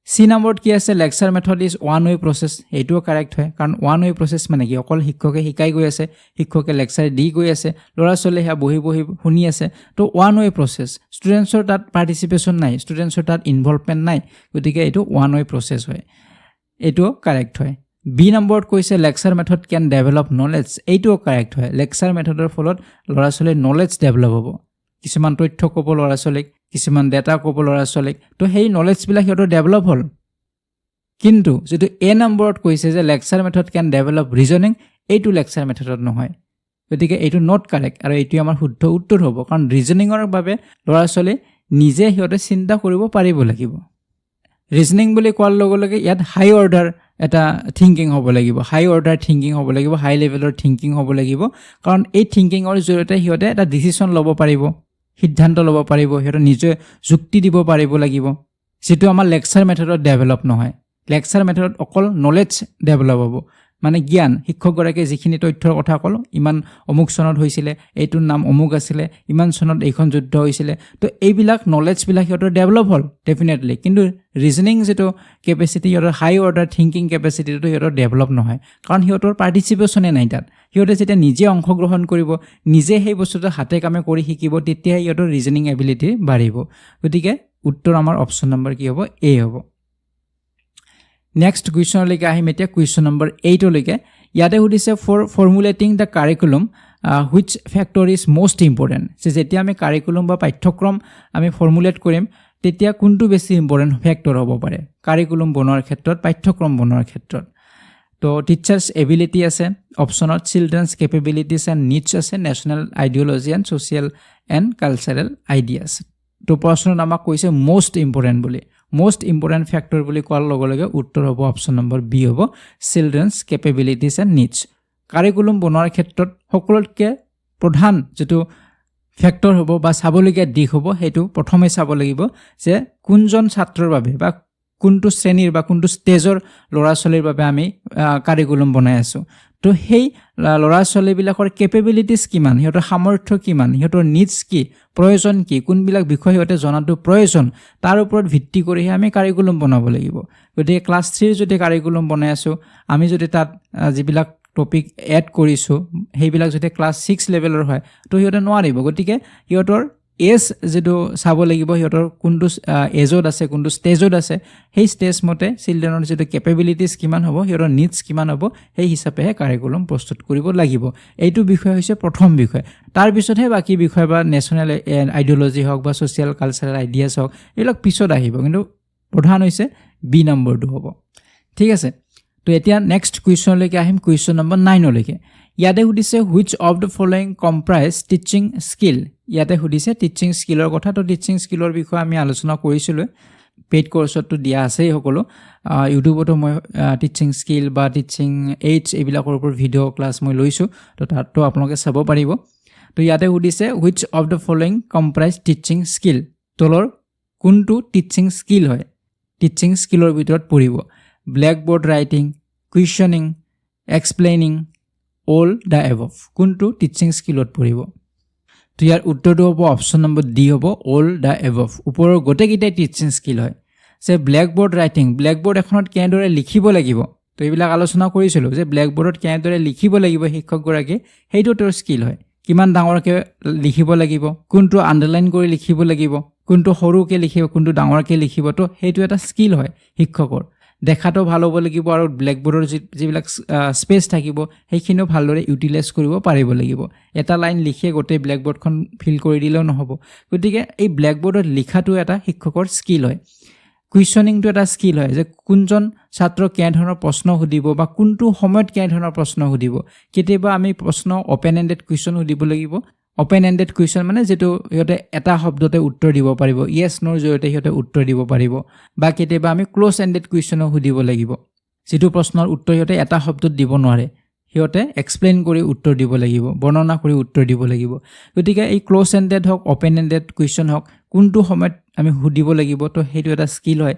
সি নম্বৰত কি আছে lecture method is one way process এইটোও কাৰেক্ট হয় কাৰণ ওৱান ৱে প্ৰসেস মানে কি অকল শিক্ষকে শিকাই গৈ আছে শিক্ষকে লেকচাৰ দি গৈ আছে ল'ৰা ছোৱালী হেয়া বহি বহি শুনি আছে তো ওৱান ৱে প্ৰসেস ষ্টুডেন্টছৰ তাত পাৰ্টিসিপেশন নাই ষ্টুডেন্টছৰ তাত ইনভলভমেন্ট নাই গতিকে এইটো ওৱান ৱে প্ৰসেস হয় এইটোও কাৰেক্ট হয় বি নম্বৰত কৈছে lecture method can develop knowledge এইটোও কাৰেক্ট হয় লেকচাৰ মেথডৰ ফলত ল'ৰা ছোৱালীৰ নলেজ ডেভেলপ হ'ব কিছুমান তথ্য ক'ব ল'ৰা ছোৱালীক কিছুমান ডেটা ক'ব ল'ৰা ছোৱালীক তো সেই নলেজবিলাক সিহঁতৰ ডেভেলপ হ'ল কিন্তু যেটো এ নম্বৰত কৈছে যে lecture method can develop reasoning এইটো লেকচাৰ মেথডত নহয় গতিকে এইটো নট কাৰেক্ট আৰু এইটো আমাৰ শুদ্ধ উত্তৰ হ'ব কাৰণ ৰিজনিঙৰ বাবে ল'ৰা ছোৱালী নিজে সিহঁতে চিন্তা কৰিব পাৰিব লাগিব ৰিজনিং বুলি কোৱাৰ লগে লগে ইয়াত হাই অৰ্ডাৰ এটা থিংকিং হ'ব লাগিব হাই অৰ্ডাৰ থিংকিং হ'ব লাগিব হাই লেভেলৰ থিংকিং হ'ব লাগিব কাৰণ এই থিংকিঙৰ জৰিয়তে সিহঁতে এটা ডিসিশন ল'ব পাৰিব সিদ্ধান্ত ল'ব পাৰিব সিহঁতে নিজে যুক্তি দিব পাৰিব লাগিব যেটো আমাৰ লেকচাৰ মেথডত ডেভেলপ নহয় লেকচাৰ মেথডত অকল নলেজ ডেভেলপ হ'ব মানে জ্ঞান শিক্ষকগৰাকীয়ে যিখিনি তথ্যৰ কথা ক'ল ইমান অমুক চনত হৈছিল এইটোৰ নাম অমুক আছিল ইমান চনত এইখন যুদ্ধ হৈছিল তো এইবিলাক নলেজবিলাক সিহঁতৰ ডেভেলপ হ'ল ডেফিনেটলি কিন্তু ৰিজনিং যেটো কেপাসিটি সিহঁতৰ হাই অৰ্ডাৰ থিংকিং কেপাসিটিটো সিহঁতৰ ডেভেলপ নহয় কাৰণ সিহঁতৰ পাৰ্টিসিপেশনে নাই তাত সিহঁতে যেতিয়া নিজে অংশগ্ৰহণ কৰিব নিজে সেই বস্তুটো হাতে কামে কৰি শিকিব তেতিয়া সিহঁতৰ ৰিজনিং এবিলিটি বাঢ়িব গতিকে উত্তৰ আমাৰ অপচন নম্বৰ কি হ'ব এ হ'ব নেক্সট কুৱেশ্যনলৈকে আহিম এতিয়া কুৱেশ্যন নম্বৰ 8লৈকে ইয়াতে সুধিছে for formulating the curriculum which factor is most important যে যেতিয়া আমি কাৰিকুলাম বা পাঠ্যক্ৰম আমি ফৰ্মুলেট কৰিম তেতিয়া কোনটো বেছি ইম্পৰ্টেণ্ট ফেক্টৰ হ'ব পাৰে কাৰিকুলাম বনোৱাৰ ক্ষেত্ৰত পাঠ্যক্ৰম বনোৱাৰ ক্ষেত্ৰত তো টিচাৰ্ছ এবিলিটি আছে অপশ্যনত চিলড্ৰেনছ কেপেবিলিটিছ এণ্ড নিডছ আছে national ideology and social and cultural ideas তো প্ৰশ্নত আমাক কৈছে মোষ্ট ইম্পৰ্টেণ্ট বুলি মোষ্ট ইম্পৰ্টেণ্ট ফেক্টৰ বুলি কোৱাৰ লগে লগে উত্তৰ হ'ব অপশ্যন নম্বৰ বি হ'ব চিলড্ৰেনছ কেপেবিলিটিছ এণ্ড নিডছ কাৰিকুলাম বনোৱাৰ ক্ষেত্ৰত সকলোতকৈ প্ৰধান যেটো ফেক্টৰ হ'ব বা চাবলগীয়া দিশ হ'ব সেইটো প্ৰথমে চাব লাগিব যে কোনজন ছাত্ৰৰ বাবে বা কোনটো শ্ৰেণীৰ বা কোনটো ষ্টেজৰ ল'ৰা ছোৱালীৰ বাবে আমি কাৰিকুলাম বনাই আছোঁ তো সেই ল'ৰা ছোৱালীবিলাকৰ কেপেবিলিটিছ কিমান সিহঁতৰ সামৰ্থ্য কিমান সিহঁতৰ নিডছ কি প্ৰয়োজন কি কোনবিলাক বিষয় সিহঁতে জনাটো প্ৰয়োজন তাৰ ওপৰত ভিত্তি কৰিহে আমি কাৰিকুলাম বনাব লাগিব গতিকে ক্লাছ 3 যদি কাৰিকুলাম বনাই আছোঁ আমি যদি তাত যিবিলাক টপিক এড কৰিছোঁ সেইবিলাক যদি ক্লাছ 6 লেভেলৰ হয় তো সিহঁতে নোৱাৰিব গতিকে সিহঁতৰ এজ যেটো চাব লাগিব সিহঁতৰ কোনটো এজত আছে কোনটো ষ্টেজত আছে সেই ষ্টেজ মতে চিলড্ৰেনৰ যেটো কেপেবিলিটিছ কিমান হ'ব সিহঁতৰ নিডছ কিমান হ'ব সেই হিচাপেহে কাৰিকুলাম প্ৰস্তুত কৰিব লাগিব এইটো বিষয় হৈছে প্ৰথম বিষয় তাৰ পিছতহে বাকি বিষয় বা নেশ্যনেল আইডিঅলজি হওক বা ছ'চিয়েল কালচাৰেল আইডিয়াছ হওক এইবিলাক পিছত আহিব কিন্তু প্ৰধান হৈছে বি নম্বৰটো হ'ব ঠিক আছে তো এতিয়া নেক্সট কুৱেশ্যনলৈকে আহিম কুৱেশ্যন নম্বৰ 9লৈকে ইয়াতে সুধিছে which of the following comprise teaching skill ইয়াতে সুধিছে টিচিং স্কিলৰ কথা তো টিচিং স্কিলৰ বিষয়ে আমি আলোচনা কৰিছিলোঁ পেইড কোৰ্চতো দিয়া আছে সকলো ইউটিউবতো মই টিচিং স্কিল বা টিচিং এইডছ এইবিলাকৰ ওপৰত ভিডিঅ' ক্লাছ মই লৈছোঁ তো তাতো আপোনালোকে চাব পাৰিব তো ইয়াতে সুধিছে which of the following comprise teaching skill তলৰ কোনটো টিচিং স্কিল হয় টিচিং স্কিলৰ ভিতৰত পৰিব blackboard writing questioning explaining all the above কোনটো টিচিং স্কিলত পৰিব তো ইয়াৰ উত্তৰটো হ'ব অপশ্যন নম্বৰ ডি হ'ব অল দ্য এবভ ওপৰৰ গোটেইকেইটাই টিচিং স্কিল হয় যে ব্লেকবোৰ্ড ৰাইটিং ব্লেকবোৰ্ড এখনত কেনেদৰে লিখিব লাগিব তো এইবিলাক আলোচনা কৰিছিলোঁ যে ব্লেকবোৰ্ডত কেনেদৰে লিখিব লাগিব শিক্ষকগৰাকীয়ে সেইটো তেওঁৰ স্কিল হয় কিমান ডাঙৰকৈ লিখিব লাগিব কোনটো আণ্ডাৰলাইন কৰি লিখিব লাগিব কোনটো সৰুকৈ লিখিব কোনটো ডাঙৰকৈ লিখিব তো সেইটো এটা স্কিল হয় শিক্ষকৰ দেখাটো ভাল হ'ব লাগিব আৰু ব্লেকবোৰ্ডৰ যিবিলাক স্পেচ থাকিব সেইখিনিও ভালদৰে ইউটিলাইজ কৰিব পাৰিব লাগিব এটা লাইন লিখিয়ে গোটেই ব্লেকবোৰ্ডখন ফিল কৰি দিলেও নহ'ব গতিকে এই ব্লেকবোৰ্ডত লিখাটো এটা শিক্ষকৰ স্কিল হয় কুৱেশ্যনিংটো এটা স্কিল হয় যে কোনজন ছাত্ৰ কেনেধৰণৰ প্ৰশ্ন সুধিব বা কোনটো সময়ত কেনেধৰণৰ প্ৰশ্ন সুধিব কেতিয়াবা আমি প্ৰশ্ন অপেন এণ্ডেড কুৱেশ্যন সুধিব লাগিব অপেন এণ্ডেড কুৱেশ্যন মানে যেটো ইহঁতে এটা শব্দতে উত্তৰ দিব পাৰিব ইয়েছ নোৰ জৰিয়তে ইহঁতে উত্তৰ দিব পাৰিব বা কেতিয়াবা আমি ক্লোজ এণ্ডেড কুৱেশ্যনো সুধিব লাগিব যেটো প্ৰশ্নৰ উত্তৰ ইহঁতে এটা শব্দত দিব নোৱাৰে সিহঁতে এক্সপ্লেইন কৰি উত্তৰ দিব লাগিব বৰ্ণনা কৰি উত্তৰ দিব লাগিব গতিকে এই ক্লোজ এণ্ডেড হওক অপেন এণ্ডেড কুৱেশ্যন হওক কোনটো সময়ত আমি সুধিব লাগিব তো সেইটো এটা স্কিল হয়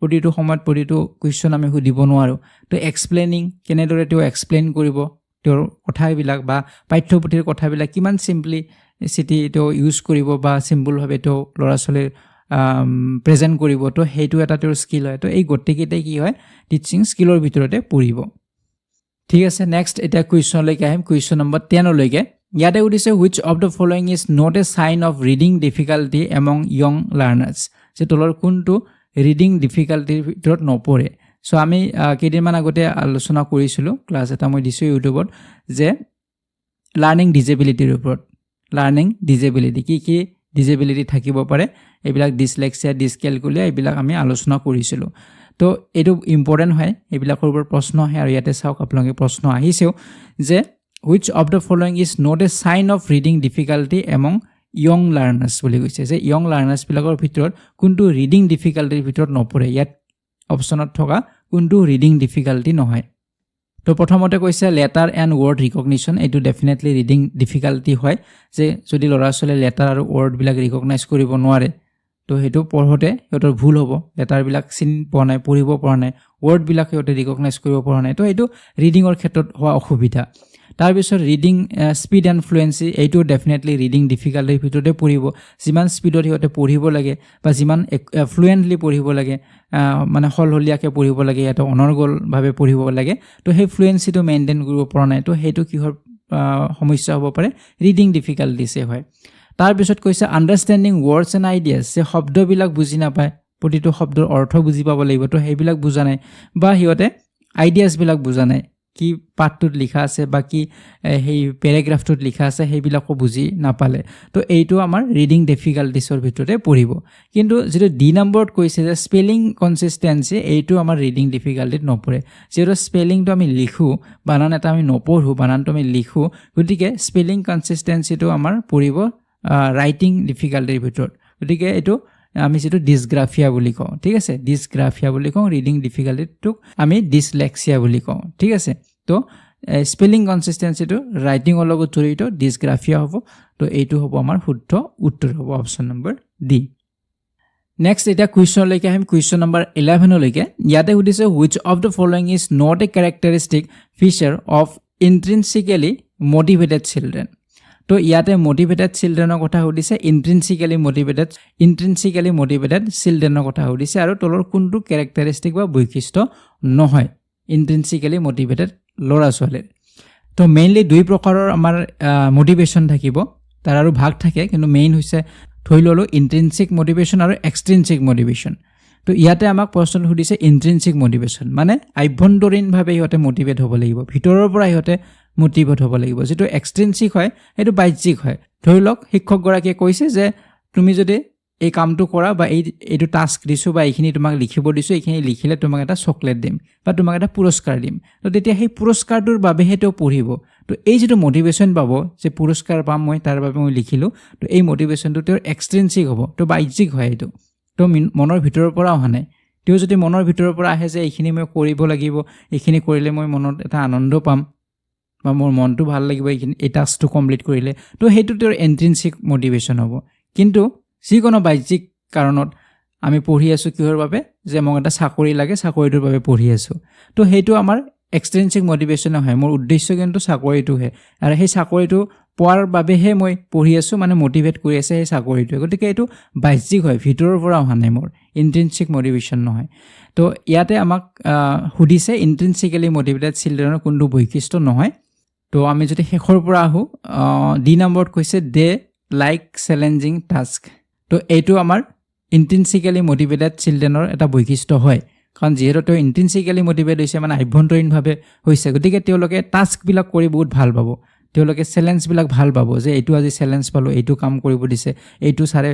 প্ৰতিটো সময়ত প্ৰতিটো কুৱেশ্যন আমি সুধিব নোৱাৰো তো এক্সপ্লেইনিং কেনেদৰে তেওঁ এক্সপ্লেইন কৰিব তেওঁৰ কথাবিলাক বা পাঠ্যপুথিৰ কথাবিলাক কিমান চিম্পলিচিটি তেওঁ ইউজ কৰিব বা চিম্পলভাৱে তেওঁ ল'ৰা ছোৱালীৰ প্ৰেজেণ্ট কৰিব তো সেইটো এটা তেওঁৰ স্কিল হয় তো এই গোটেইকেইটাই কি হয় টিচিং স্কিলৰ ভিতৰতে পৰিব ঠিক আছে নেক্সট এটা কুৱেশ্যনলৈকে আহিম কুৱেশ্যন নম্বৰ 10 লৈকে ইয়াতে উঠিছে which of the following is not a sign of reading difficulty among young learners যে তলৰ কোনটো ৰিডিং ডিফিকাল্টিৰ ভিতৰত নপৰে সো আমি কেইদিনমান আগতে আলোচনা কৰিছিলো ক্লাছ এটা মই দিছো ইউটিউবত যে লাৰ্নিং ডিজেবিলিটিৰ ওপৰত লাৰ্নিং ডিজেবিলিটি কি ডিজেবিলিটি থাকিব পাৰে এইবিলাক ডিসলেক্সিয়া ডিসক্যালকুলিয়া এইবিলাক আমি আলোচনা কৰিছিলো তো এটো ইম্পৰ্টেন্ট হয় এইবিলাকৰ ওপৰত প্ৰশ্ন আহে আৰু ইয়াতে চাওক আপোনালোকে প্ৰশ্ন আহিছেও যে which of the following is not a sign of reading difficulty among young learners বুলি কৈছে যে young learners বিলাকৰ ভিতৰত কোনটো ৰিডিং ডিফিকাল্টিৰ ভিতৰত নপৰে ইয়াত অপচনত থকা কোনটো ৰিডিং ডিফিকাল্টি নহয় তো প্ৰথমতে কৈছে লেটাৰ এণ্ড ৱৰ্ড ৰিকগনিশ্যন এটো ডেফিনেটলি ৰিডিং ডিফিকাল্টি হয় যে যদি ল'ৰা ছোৱালীয়ে লেটাৰ আৰু ৱৰ্ড বিলাক ৰিকগনাইজ কৰিব নোৱাৰে তো হেতু পঢ়োতে হেতৰ ভুল হ'ব লেটাৰ বিলাক চিনি পোৱা নাই পঢ়িব পৰা নাই ৱৰ্ড বিলাক হেতে ৰিকগনাইজ কৰিব পৰা নাই তো এটো ৰিডিংৰ ক্ষেত্ৰত হোৱা অসুবিধা তাৰ পিছত ৰিডিং স্পিড এণ্ড ফ্লুৱেন্সি এইটো ডেফিনেটলি ৰিডিং ডিফিকাল্টিৰ ভিতৰতে পৰিব যিমান স্পিডত হেতে পঢ়িব লাগে বা যিমান ফ্লুৱেন্টলি পঢ়িব লাগে মানে হলহলিয়াকে পঢ়িব লাগে এটা অনৰ্গলভাৱে পঢ়িব লাগে তো সেই ফ্লুৱেন্সিটো মেইনটেইন কৰিব পৰা নাই তো হেতু কিহৰ সমস্যা হ'ব পাৰে ৰিডিং ডিফিকাল্টিছে হয় তাৰ পিছত কৈছে আন্ডাৰষ্টেণ্ডিং ৱৰ্ডছ এণ্ড আইডিয়াছ যে শব্দবিলাক বুজি নাপায় প্ৰতিটো শব্দৰ অৰ্থ বুজি পাব লাগিব তো সেইবিলাক বুজা নাই বা হিয়তে আইডিয়াছ বিলাক বুজা নাই কি পাঠটোত লিখা আছে বা কি হেই প্যাৰাগ্ৰাফটোত লিখা আছে সেইবিলাকো বুজি নাপালে তো এইটো আমাৰ ৰিডিং ডিফিকাল্টিছৰ ভিতৰতে পৰিব কিন্তু যেটো ডি নম্বৰত কৈছে যে স্পেলিং কনসিস্টেন্সি এইটো আমাৰ ৰিডিং ডিফিকাল্টিত নপৰে যেটো স্পেলিংটো আমি লিখো বানান এটা আমি নপঢ়ো বানানটো আমি লিখো গতিকে স্পেলিং কনসিস্টেন্সিটো আমাৰ পৰিব ৰাইটিং ডিফিকাল্টিৰ ভিতৰত গতিকে এইটো আমি যেটো ডিসগ্ৰাফিয়া বুলি কওঁ ঠিক আছে ডিসগ্ৰাফিয়া বুলি কওঁ ৰিডিং ডিফিকাল্টিটোক আমি ডিসলেক্সিয়া বুলি কওঁ ঠিক আছে তো স্পেলিং কনসিস্টেন্সিটো ৰাইটিংৰ লগত জড়িত ডিসগ্ৰাফিয়া হ'ব তো এইটো হ'ব আমাৰ শুদ্ধ উত্তৰ হ'ব অপচন নম্বৰ ডি নেক্সট এটা কুৱেশ্যন লৈকে আহিম কুৱেশ্যন নম্বৰ 11 লৈকে ইয়াতে সুধিছে which of the following is not a characteristic feature of intrinsically motivated children তো ইয়াতে মোটিভেটেড চিলড্ৰেনৰ কথা সুধিছে ইন্ট্ৰিনসিক্যালি মোটিভেটেড চিলড্ৰেনৰ কথা সুধিছে আৰু তলৰ কোনটো ক্যাৰেক্টাৰিস্টিক বা বৈশিষ্ট্য নহয় ইন্ট্ৰিনসিক্যালি মোটিভেটেড ল'ৰা ছোৱালীৰ তো মেইনলি দুই প্ৰকাৰৰ আমাৰ মোটিভেশন থাকিব তাৰ আৰু ভাগ থাকে কিন্তু মেইন হৈছে থৈ ললো ইন্ট্ৰিনসিক মোটিভেশন আৰু এক্সট্ৰিনসিক মোটিভেশন তো ইয়াতে আমাক প্ৰশ্ন সুধিছে ইন্ট্ৰিনসিক মোটিভেশন মানে আভ্যন্তৰীণভাৱে ইহতে মোটিভেট হ'ব লাগিব ভিতৰৰ পৰা ইহতে মোটিভেট হ'ব লাগিব যেটো এক্সট্ৰিনসিক হয় এটো বাহ্যিক হয় ধৰি লওক শিক্ষক গৰাকীয়ে কৈছে যে তুমি যদি এই কামটো কৰা বা এইটো টাস্ক দিছো বা এইখিনি তোমাক লিখিব দিছো এইখিনি লিখিলে তোমাক এটা চকলেট দিম বা তোমাক এটা পুৰস্কাৰ দিম তো তেতিয়া সেই পুৰস্কাৰটোৰ বাবে হেটো পঢ়িব তো এই যেটো মোটিভেশন পাব যে পুৰস্কাৰ পাম মই তাৰ বাবে মই লিখিলো তো এই মোটিভেশনটো তেওঁৰ এক্সট্ৰিনসিক হ'ব তো বাহ্যিক হয় এটো তো মনৰ ভিতৰৰ পৰা অহা নাই তেওঁ যদি মনৰ ভিতৰৰ পৰা আহে যে এইখিনি মই কৰিব লাগিব এইখিনি কৰিলে মই মনত এটা আনন্দ পাম বা মোৰ মনটো ভাল লাগিব এই টাস্কটো কমপ্লিট কৰিলে তো হেতু তেওঁৰ ইন্ট্ৰিনসিক মোটিভেশন হ'ব কিন্তু যিকোনো বাহ্যিক কাৰণত আমি পঢ়ি আছো কিহৰ বাবে যে মোক এটা চাকৰি লাগে চাকৰিটোৰ বাবে পঢ়ি আছো তো হেতু আমাৰ এক্সট্ৰিনসিক মোটিভেশন হয় মোৰ উদ্দেশ্য কিন্তু চাকৰিটো হে আৰু সেই চাকৰিটো পোৱাৰ বাবেহে মই পঢ়ি আছো মানে মোটিভেট কৰি আছে সেই চাকৰিটো গতিকে এটো বাহ্যিক হয় ভিতৰৰ পৰা অহা নাই মোৰ ইন্ট্ৰিনসিক মোটিভেশন নহয় তো ইয়াতে আমাক সুধিছে ইন্ট্ৰিনসিক্যালি মোটিভেটেড চিলড্ৰেনৰ কোনটো বৈশিষ্ট্য নহয় তো আমি যদি শেষৰ পৰা আহো ডি নম্বৰত কৈছে দে লাইক চ্যালেঞ্জিং টাস্ক তো এইটো আমাৰ ইন্ট্ৰিনসিক্যালি মোটিভেটেড চিলড্ৰেনৰ এটা বৈশিষ্ট্য হয় কাৰণ যিহেতু তেওঁ ইন্ট্ৰিনসিক্যালি মোটিভেট হৈছে মানে আভ্যন্তৰীণভাৱে হৈছে গতিকে তেওঁলোকে টাস্কবিলাক কৰি বহুত ভাল পাব তেওঁলোকে চ্যালেঞ্জবিলাক ভাল পাব যে এইটো আজি চ্যালেঞ্জ পালো এইটো কাম কৰিব দিছে এইটো সাৰে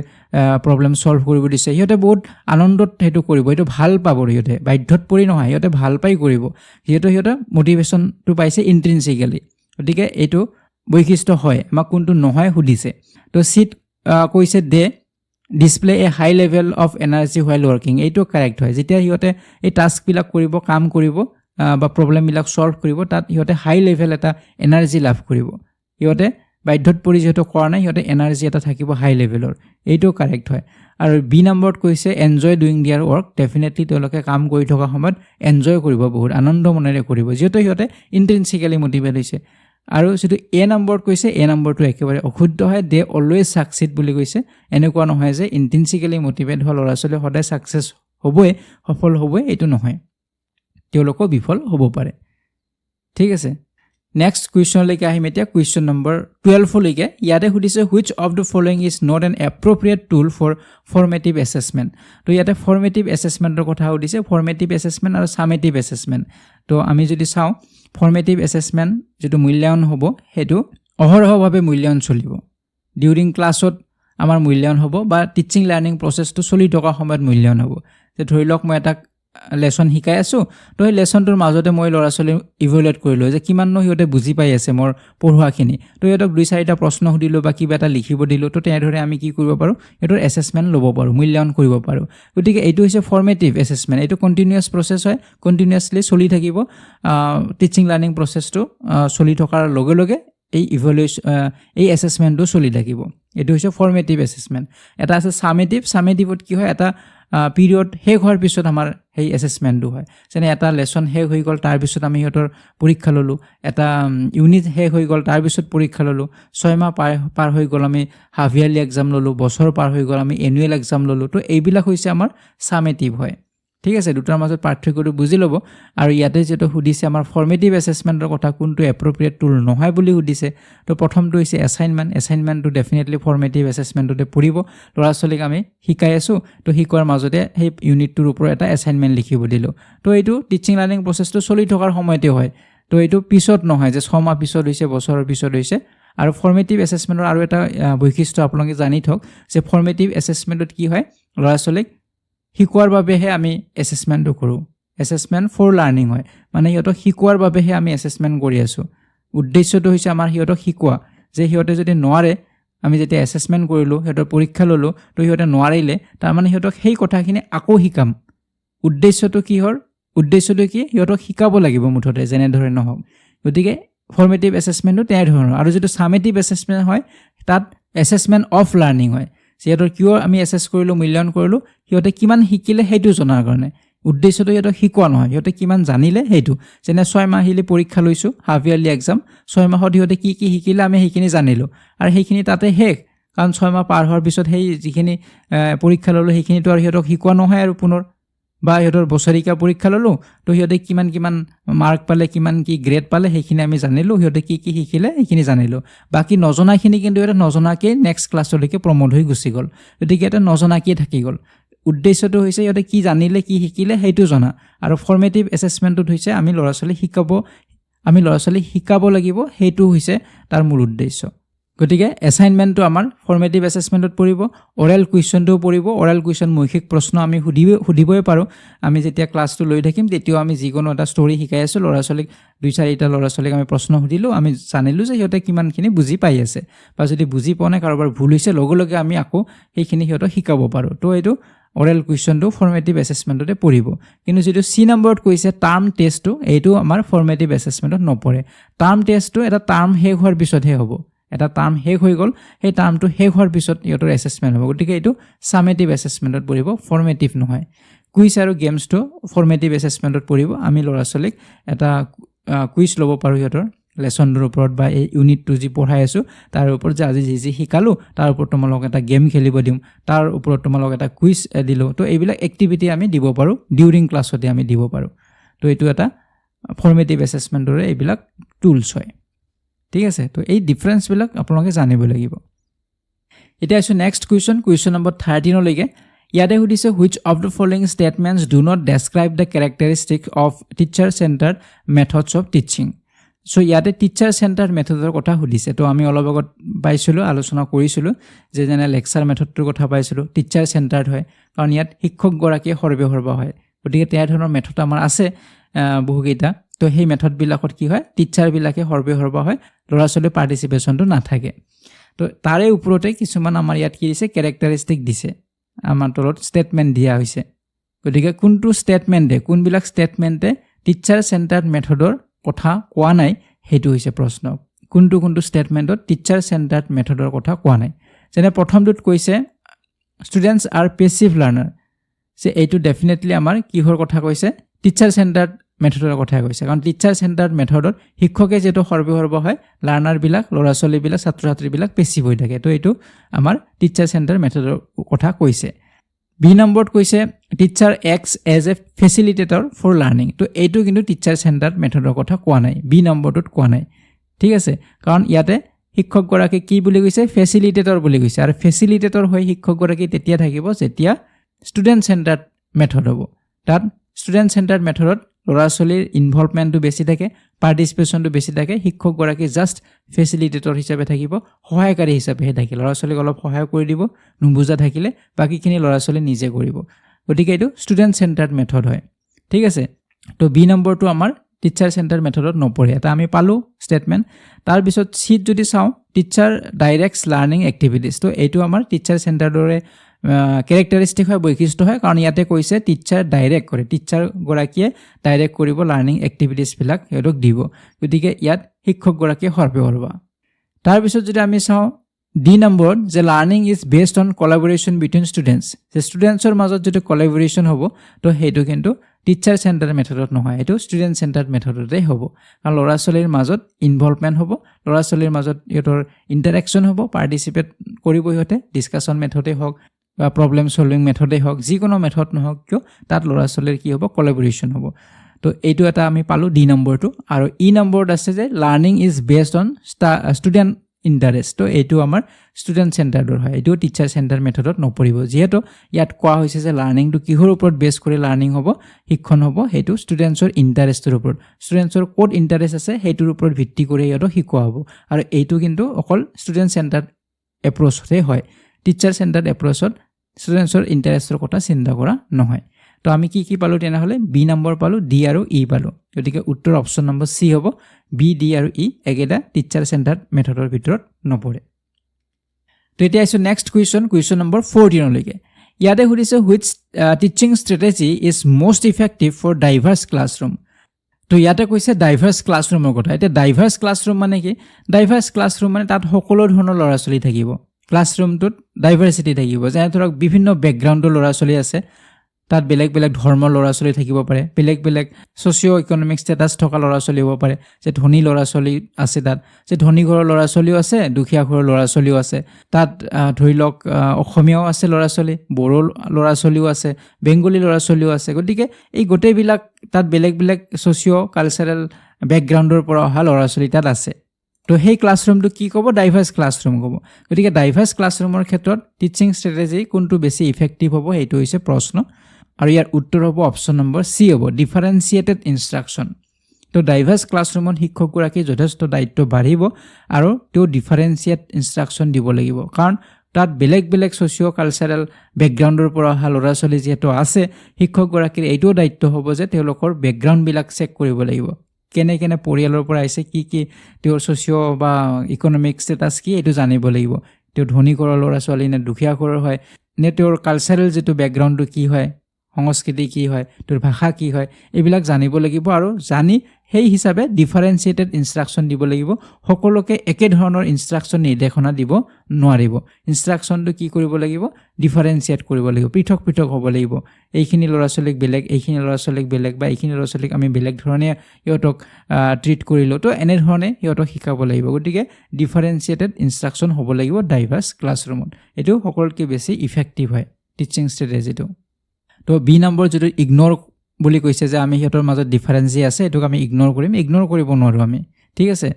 প্ৰবলেম সলভ কৰিব দিছে ইহঁতে বহুত আনন্দত হেতু কৰিব এইটো ভাল পাব ইহঁতে বাধ্যত পৰি নহয় ইহঁতে ভাল পাই কৰিব যেহেতু ইহঁতে মোটিভেশনটো পাইছে ইন্ট্ৰিনসিক্যালি গতিকে এইটো বৈশিষ্ট্য হয় আমাক কোনটো নহয় সুধিছে তো সিট কৈছে they display a high level of energy while working এইটো কাৰেক্ট হয় যেতিয়া ইহঁতে এই টাস্কবিলাক কৰিব কাম কৰিব বা প্ৰবলেমবিলাক সলভ কৰিব তাত ইহঁতে হাই লেভেল এটা এনাৰ্জি লাভ কৰিব ইহঁতে বাধ্যত পৰি যেহেতু কৰা নাই ইহঁতে এনাৰ্জি এটা থাকিব হাই লেভেলৰ এইটো কাৰেক্ট হয় আৰু বি নম্বৰত কৈছে এনজয় ডুইং দিয়াৰ ৱৰ্ক ডেফিনেটলি তেওঁলোকে কাম কৰি থকা সময়ত এনজয় কৰিব বহুত আনন্দ মনেৰে কৰিব যেহেতু ইহঁতে ইন্ট্ৰিনসিক্যালি মোটিভেট হৈছে আৰু যেটো এ নম্বৰত কৈছে এ নম্বৰটো একেবাৰে অশুদ্ধ হয় দে অলৱেজ সাকসিড বুলি কৈছে এনেকুৱা নহয় যে ইন্ট্ৰিনসিক্যালি মোটিভেট হল ল'ৰা-ছোৱালী সদায় সাকসেছ হ'বই সফল হ'বই এইটো নহয় তেওঁলোকো বিফল হ'ব পাৰে ঠিক আছে নেক্সট কুৱেশ্যন লৈকে আহিম এতিয়া কুৱেশ্যন নম্বৰ 12 লৈকে ইয়াতে সুধিছে which of the following is not an appropriate tool for formative assessment তো ইয়াতে formative assessmentৰ কথা সুধিছে formative assessment আৰু summative assessment তো আমি যদি চাওঁ formative assessment যেটো মূল্যায়ন হ'ব হেতু অহৰহভাৱে মূল্যায়ন চলিব ডিউৰিং ক্লাছত আমাৰ মূল্যায়ন হ'ব বা টিচিং লাৰ্নিং প্ৰসেসটো চলি থকা সময়ত মূল্যায়ন হ'ব যে ধৰি লওক মই এটা লেসন শিকাই আছো তো এই লেসনটোৰ মাজতে মই ল'ৰা-ছোৱালী ইভালুৱেট কৰিলো যে কিমাননো হিহঁতে বুজি পাই আছে মোৰ পঢ়ুৱাখিনি তো ইহঁতক দুই চাৰিটা প্ৰশ্ন সুধিলো বা কিবা এটা লিখিব দিলো তো তেনেদৰে আমি কি কৰিব পাৰো এটোৰ এসেসমেন্ট ল'ব পাৰো মূল্যায়ন কৰিব পাৰো গতিকে এইটো হৈছে ফৰ্মেটিভ এসেসমেন্ট এইটো কন্টিনিউয়াস প্ৰসেস হয় কন্টিনিউয়াসলি চলি থাকিব টিচিং লাৰ্নিং প্ৰসেসটো চলি থকাৰ লগে লগে এই ইভালুৱেশ্যন এই এসেসমেন্টটো চলি থাকিব এইটো হৈছে ফৰ্মেটিভ এসেসমেন্ট এটা আছে সামেটিভত কি হয় এটা পিৰিয়ড শেষ হোৱাৰ পিছত আমাৰ সেই এসেসমেন্টটো হয় যেনে এটা লেসন শেষ হৈ গল তাৰ পিছত আমি হিহঁতৰ পৰীক্ষা ললো এটা ইউনিট শেষ হৈ গল তাৰ পিছত পৰীক্ষা ললো 6 মাহ পাৰ হৈ গল আমি হাফ ইয়াৰলি এক্সাম ললো বছৰ পাৰ হৈ গল আমি এনুৱেল এক্সাম ললো তো এইবিলাক হৈছে আমাৰ সামেটিভ হয় ঠিক আছে দুটাৰ মাজত পাৰ্থক্যটো বুজি ল'ব আৰু ইয়াতে যেটো সুধিছে আমাৰ ফৰ্মেটিভ এসেসমেন্টৰ কথা কোনটো এপ্ৰোপ্ৰিয়েট টুল নহয় বুলি সুধিছে তো প্ৰথমটো হৈছে এছাইনমেন্টটো ডেফিনেটলি ফৰ্মেটিভ এসেসমেন্টতে পৰিব ল'ৰা-ছোৱালীক আমি শিকাই আছো তো শিকোৱাৰ মাজতে সেই ইউনিটটোৰ ওপৰত এটা এছাইনমেন্ট লিখিব দিলো তো এইটো টিচিং লাৰ্নিং প্ৰসেসটো চলি থকাৰ সময়তে হয় তো এইটো পিছত নহয় যে 6 মাহ পিছত হৈছে বছৰৰ পিছত হৈছে আৰু ফৰ্মেটিভ এসেসমেন্টৰ আৰু এটা বৈশিষ্ট্য আপোনালোকে জানি থক যে ফৰ্মেটিভ এসেসমেন্টত কি হয় ল'ৰা-ছোৱালীক শিকোৱাৰ বাবেহে আমি এসেসমেন্টটো কৰো এসেসমেন্ট ফৰ লাৰ্নিং হয় মানে হিহঁতক শিকোৱাৰ বাবেহে আমি এসেসমেন্ট কৰি আছো উদ্দেশ্যটো হৈছে আমাৰ হিহঁতক শিকোৱা যে হিহঁতে যদি নোৱাৰে আমি যেতিয়া এসেসমেন্ট কৰিলো হিহঁতৰ পৰীক্ষা ললো তো হিহঁতে নোৱাৰিলে তাৰ মানে হিহঁতক সেই কথাখিনি আকৌ শিকাম উদ্দেশ্যটো কি হিহঁতক শিকাব লাগিব মুঠতে যেনে ধৰে নহওক গতিকে ফৰ্মেটিভ এসেসমেন্টটো তেনে ধৰণৰ আৰু যেটো সামেটিভ এসেসমেন্ট হয় তাত এসেসমেন্ট অফ লাৰ্নিং হয় যেহেতু কিয় আমি এসেস কৰিলো মূল্যায়ন কৰিলো হিহঁতে কিমান শিকিলে হেতু জনাৰ কাৰণে উদ্দেশ্যটো হিহঁতক শিকোৱা নহয় হিহঁতে কিমান জানিলে হেতু যেনে 6 মাহ হিলি পৰীক্ষা লৈছো হাফ ইয়াৰলি এক্সাম 6 মাহত হিহঁতে কি শিকিলে আমি সেইখিনি জানিলো আৰু সেইখিনি তাতে শেষ কাৰণ 6 মাহ পাৰ হোৱাৰ পিছত সেই যিখিনি পৰীক্ষা ললো সেইখিনিটো আৰু হিহঁতক শিকোৱা নহয় আৰু পুনৰ বা হিহঁতৰ বছৰিকা পৰীক্ষা ললো তো হিহঁতে কিমান মাৰ্ক পালে কিমান কি গ্ৰেড পালে সেইখিনি আমি জানিলো হিহঁতে কি শিকিলে সেইখিনি জানিলো বাকি নজনাখিনি কিন্তু এটা নজনাকে নেক্সট ক্লাছলৈকে প্ৰমোট হৈ গুছি গল গতিকে এটা নজনাকে থাকি গল উদ্দেশ্যটো হৈছে হিহঁতে কি জানিলে কি শিকিলে হেতু জনা আৰু ফৰ্মেটিভ এসেসমেন্টত হৈছে আমি ল'ৰা-ছোৱালী শিকাব লাগিব হেতু হৈছে তাৰ মূল উদ্দেশ্য গতিকে এছাইনমেন্টটো আমাৰ ফৰ্মেটিভ এসেসমেন্টত পৰিব অৰেল কুৱেশ্যনটো পৰিব অৰেল কুৱেশ্যন মৌখিক প্ৰশ্ন আমি সুধিবই পাৰো আমি যেতিয়া ক্লাছটো লৈ থাকিম তেতিয়াও আমি যিকোনো এটা ষ্টৰী শিকাই আছো ল'ৰা-ছোৱালীক 2-4টা ল'ৰা-ছোৱালীক আমি প্ৰশ্ন সুধিলো আমি জানিলো যে হিহঁতে কিমানখিনি বুজি পাই আছে বা যদি বুজি পোৱা নাই কাৰোবাৰ ভুল হৈছে লগে আমি আকৌ সেইখিনি হিহঁতক শিকাব পাৰো তো এইটো অৰেল কুৱেশ্যনটো ফৰ্মেটিভ এসেসমেন্টতে পৰিব কিন্তু যেটো সি নম্বৰত কৈছে টাৰ্ম টেষ্টটো এইটো আমাৰ ফৰ্মেটিভ এসেসমেন্টত নপৰে টাৰ্ম টেষ্টটো এটা টাৰ্ম শেষ হোৱাৰ পিছতহে হ'ব এটা টাৰ্ম শেষ হৈ গল সেই টাৰ্মটো শেষ হোৱাৰ পিছত ইহঁতৰ এসেসমেন্ট হ'ব গতিকে এইটো সামেটিভ এসেসমেন্টত পৰিব ফৰ্মেটিভ নহয় কুইজ আৰু গেমছটো ফৰ্মেটিভ এসেসমেন্টত পৰিব আমি ল'ৰা-ছোৱালীক এটা কুইজ ল'ব পাৰো ইহঁতৰ লেসনটোৰ ওপৰত বা এই ইউনিটটো যি পঢ়াই আছো তাৰ ওপৰত যে আজি যি শিকালো তাৰ ওপৰত তোমালোকক এটা গেম খেলিব দিম তাৰ ওপৰত তোমালোকক এটা কুইজ দিলো তো এইবিলাক এক্টিভিটি আমি দিব পাৰো ডিউৰিং ক্লাছতে আমি দিব পাৰো তো এইটো এটা ফৰ্মেটিভ এসেসমেন্টৰে এইবিলাক টুলস হয় ঠিক আছে তো এই ডিফাৰেন্স বিলাক আপোনালোকে জানিব লাগিব এতিয়া আছে নেক্সট কুৱেশ্যন নম্বৰ 13 লৈকে ইয়াতে সুধিছে which of the following statements do not describe the characteristic of teacher centered methods of teaching. So ইয়াতে টিচাৰ চেণ্টাৰ মেথডৰ কথা সুধিছে তো আমি অলপ আগত পাইছিলোঁ আলোচনা কৰিছিলোঁ যে যেনে লেকচাৰ মেথডটোৰ কথা পাইছিলোঁ টিচাৰ চেণ্টাৰ্ড হয় কাৰণ ইয়াত শিক্ষকগৰাকীয়ে সৰ্বেসৰ্বা হয় গতিকে তেনে ধৰণৰ মেথড আমাৰ আছে বহুকেইটা তো সেই মেথডবিলাকত কি হয় টিচাৰবিলাকে সৰ্বেসৰ্বা হয় ল'ৰা ছোৱালীৰ পাৰ্টিচিপেশ্যনটো নাথাকে তো তাৰে ওপৰতে কিছুমান আমাৰ ইয়াত কি দিছে কেৰেক্টাৰিষ্টিক দিছে আমাৰ তলত ষ্টেটমেণ্ট দিয়া হৈছে গতিকে কোনটো ষ্টেটমেণ্টে কোনবিলাক ষ্টেটমেণ্টে টিচাৰ চেণ্টাৰ্ড মেথডৰ কথা কোৱা নাই হেতু হৈছে প্ৰশ্ন কোনটো ষ্টেটমেণ্টত টিচাৰ চেণ্টাৰ্ড মেথডৰ কথা কোৱা নাই যেনে প্ৰথমটোত কৈছে ষ্টুডেণ্টছ আৰ পেছিভ লাৰ্নাৰ যে এইটো ডেফিনেটলি আমাৰ কিহৰ কথা কৈছে টিচাৰ চেণ্টাৰ্ড মেথডৰ কথা কৈছে কাৰণ টিচাৰ চেণ্টাৰ্ড মেথডত শিক্ষকে যেটো সৰ্বেসৰ্বা হয় লাৰ্নাৰবিলাক ল'ৰা ছোৱালীবিলাক ছাত্ৰ ছাত্ৰীবিলাক পেছিভ হৈ থাকে তো এইটো আমাৰ টিচাৰ চেণ্টাৰ্ড মেথডৰ কথা কৈছে বি নম্বৰত কৈছে teacher X as a facilitator for learning তো এইটো কিন্তু টিচাৰ চেণ্টাৰ্ড মেথডৰ কথা কোৱা নাই বি নম্বৰটোত কোৱা নাই ঠিক আছে কাৰণ ইয়াতে শিক্ষকগৰাকী কি বুলি কৈছে ফেচিলিটেটৰ বুলি কৈছে আৰু ফেচিলিটেটৰ হৈ শিক্ষকগৰাকী তেতিয়া থাকিব যেতিয়া ষ্টুডেণ্ট চেণ্টাৰ্ড মেথড হ'ব তাত ষ্টুডেণ্ট চেণ্টাৰ্ড মেথডত ল'ৰা ছোৱালীৰ ইনভলভমেণ্টটো বেছি থাকে পাৰ্টিচিপেশ্যনটো বেছি থাকে শিক্ষকগৰাকী জাষ্ট ফেচিলিটেটৰ হিচাপে থাকিব সহায়কাৰী হিচাপেহে থাকিব ল'ৰা ছোৱালীক অলপ সহায় কৰি দিব নুবুজা থাকিলে বাকীখিনি ল'ৰা ছোৱালী নিজে কৰিব গতিকে এইটো ষ্টুডেণ্ট চেণ্টাৰ্ড মেথড হয় ঠিক আছে তো বি নম্বৰটো আমাৰ টিচাৰ চেণ্টাৰ্ড মেথডত নপৰে এটা আমি পালোঁ ষ্টেটমেণ্ট তাৰপিছত চিট যদি চাওঁ টিচাৰ ডাইৰেক্টছ লাৰ্নিং এক্টিভিটিজ তো এইটো আমাৰ টিচাৰ চেণ্টাৰ্ডৰে কেৰেক্টাৰিষ্টিক হয় বৈশিষ্ট্য হয় কাৰণ ইয়াতে কৈছে টিচাৰ ডাইৰেক্ট কৰে টিচাৰগৰাকীয়ে ডাইৰেক্ট কৰিব লাৰ্নিং এক্টিভিটিজবিলাক সিহঁতক দিব গতিকে ইয়াত শিক্ষকগৰাকীয়ে সৰ্বেসৰ্বা তাৰপিছত যদি আমি চাওঁ ডি নম্বৰত যে learning is based on কলাবৰেশ্যন between students যে ষ্টুডেণ্টছৰ মাজত যদি কলাবৰেশ্যন হ'ব তো সেইটো কিন্তু টিচাৰ চেণ্টাৰ্ড মেথডত নহয় এইটো ষ্টুডেণ্ট চেণ্টাৰ্ড মেথডতেই হ'ব কাৰণ ল'ৰা ছোৱালীৰ মাজত ইনভলভমেণ্ট হ'ব ল'ৰা ছোৱালীৰ মাজত সিহঁতৰ ইণ্টাৰেকশ্যন হ'ব পাৰ্টিচিপেট কৰিব সিহঁতে ডিছকাশ্যন মেথডেই হওক বা প্ৰব্লেম চলভিং মেথডেই হওক যিকোনো মেথড নহওক কিয় তাত ল'ৰা ছোৱালীৰ কি হ'ব কলাবৰেশ্যন হ'ব তো এইটো এটা আমি পালোঁ ডি নম্বৰটো আৰু ই নম্বৰত আছে যে learning is based on student interest তো এইটো আমাৰ ষ্টুডেণ্ট চেণ্টাৰ্ডৰ হয় এইটো টিচাৰ চেণ্টাৰ মেথডত নপৰিব যিহেতু ইয়াত কোৱা হৈছে যে লাৰ্নিংটো কিহৰ ওপৰত বেছ কৰি লাৰ্নিং হ'ব শিক্ষণ হ'ব সেইটো ষ্টুডেণ্টছৰ ইণ্টাৰেষ্টৰ ওপৰত ষ্টুডেণ্টছৰ ক'ত ইণ্টাৰেষ্ট আছে সেইটোৰ ওপৰত ভিত্তি কৰি সিহঁতক শিকোৱা হ'ব আৰু এইটো কিন্তু অকল ষ্টুডেণ্ট চেণ্টাৰ্ড এপ্ৰ'চতে হয় টিচাৰ চেণ্টাৰ্ড এপ্ৰ'চত ষ্টুডেণ্টছৰ ইণ্টাৰেষ্টৰ কথা চিন্তা কৰা নহয় তো আমি কি পালোঁ তেনেহ'লে বি নম্বৰ পালোঁ ডি আৰু ই পালোঁ গতিকে উত্তৰ অপশ্যন নম্বৰ চি হ'ব বি ডি আৰু ই একেটা টিচাৰ চেণ্টাৰ্ড মেথডৰ ভিতৰত নপৰে তো এতিয়া আহিছোঁ নেক্সট কুৱেশ্যন নম্বৰ 14লৈকে ইয়াতে সুধিছে which teaching strategy is most effective for diverse classroom তো ইয়াতে কৈছে ডাইভাৰ্ছ ক্লাছৰুমৰ কথা এতিয়া ডাইভাৰ্ছ ক্লাছৰুম মানে কি ডাইভাৰ্ছ ক্লাছৰুম মানে তাত সকলো ধৰণৰ ল'ৰা ছোৱালী থাকিব ক্লাছৰুমটোত ডাইভাৰ্চিটি থাকিব যেনে ধৰক বিভিন্ন বেকগ্ৰাউণ্ডৰ ল'ৰা ছোৱালী আছে তাত বেলেগ বেলেগ ধৰ্মৰ ল'ৰা ছোৱালী থাকিব পাৰে বেলেগ বেলেগ ছ'চিঅ' ইকনমিক ষ্টেটাছ থকা ল'ৰা ছোৱালী হ'ব পাৰে যে ধনী ল'ৰা ছোৱালী আছে তাত যে ধনী ঘৰৰ ল'ৰা ছোৱালীও আছে দুখীয়া ঘৰৰ ল'ৰা ছোৱালীও আছে তাত ধৰি লওক অসমীয়াও আছে ল'ৰা ছোৱালী বড়ো ল'ৰা ছোৱালীও আছে বেংগলী ল'ৰা ছোৱালীও আছে গতিকে এই গোটেইবিলাক তাত বেলেগ বেলেগ ছ'চিঅ' কালচাৰেল বেকগ্ৰাউণ্ডৰ পৰা অহা ল'ৰা ছোৱালী তাত আছে তো সেই ক্লাছৰুমটো কি ক'ব ডাইভাৰ্ছ ক্লাছৰুম ক'ব গতিকে ডাইভাৰ্ছ ক্লাছৰুমৰ ক্ষেত্ৰত টিচিং ষ্ট্ৰেটেজি কোনটো বেছি ইফেক্টিভ হ'ব সেইটো হৈছে প্ৰশ্ন আৰু ইয়াৰ উত্তৰ হ'ব অপশ্যন নম্বৰ চি হ'ব ডিফাৰেঞ্চিয়েটেড ইনষ্ট্ৰাকশ্যন তো ডাইভাৰ্ছ ক্লাছৰুমত শিক্ষকগৰাকীৰ যথেষ্ট দায়িত্ব বাঢ়িব আৰু তেওঁ ডিফাৰেঞ্চিয়েট ইনষ্ট্ৰাকশ্যন দিব লাগিব কাৰণ তাত বেলেগ বেলেগ ছ'চিঅ' কালচাৰেল বেকগ্ৰাউণ্ডৰ পৰা অহা ল'ৰা ছোৱালী যিহেতু আছে শিক্ষকগৰাকীৰ এইটোও দায়িত্ব হ'ব যে তেওঁলোকৰ বেকগ্ৰাউণ্ডবিলাক চেক কৰিব লাগিব কেনে পৰিয়ালৰ পৰা আহিছে কি তেওঁৰ ছ'চিঅ' বা ইকনমিক ষ্টেটাছ কি এইটো জানিব লাগিব তেওঁ ধনী ঘৰৰ ল'ৰা ছোৱালী নে দুখীয়া ঘৰৰ হয় নে তেওঁৰ কালচাৰেল যিটো বেকগ্ৰাউণ্ডটো কি হয় সংস্কৃতি কি হয় তেওঁৰ ভাষা কি হয় এইবিলাক জানিব লাগিব আৰু জানি সেই হিচাপে ডিফাৰেঞ্চিয়েটেড ইনষ্ট্ৰাকশ্যন দিব লাগিব সকলোকে একে ধৰণৰ ইনষ্ট্ৰাকশ্যন নিৰ্দেশনা দিব নোৱাৰিব ইনষ্ট্ৰাকশ্যনটো কি কৰিব লাগিব ডিফাৰেঞ্চিয়েট কৰিব লাগিব পৃথক হ'ব লাগিব এইখিনি ল'ৰা ছোৱালীক বেলেগ এইখিনি ল'ৰা ছোৱালীক বেলেগ বা এইখিনি ল'ৰা ছোৱালীক আমি বেলেগ ধৰণে সিহঁতক ট্ৰিট কৰিলোঁ তো এনেধৰণে সিহঁতক শিকাব লাগিব গতিকে ডিফাৰেঞ্চিয়েটেড ইনষ্ট্ৰাকশ্যন হ'ব লাগিব ডাইভাৰ্ছ ক্লাছৰুমত এইটো সকলোতকৈ বেছি ইফেক্টিভ হয় টিচিং ষ্ট্ৰেটেজিটো তো বি নম্বৰ যিটো ইগন'ৰ বুলি কৈছে যে আমি সিহঁতৰ মাজত ডিফাৰেঞ্চি আছে এইটোক আমি ইগন'ৰ কৰিব নোৱাৰোঁ আমি ঠিক আছে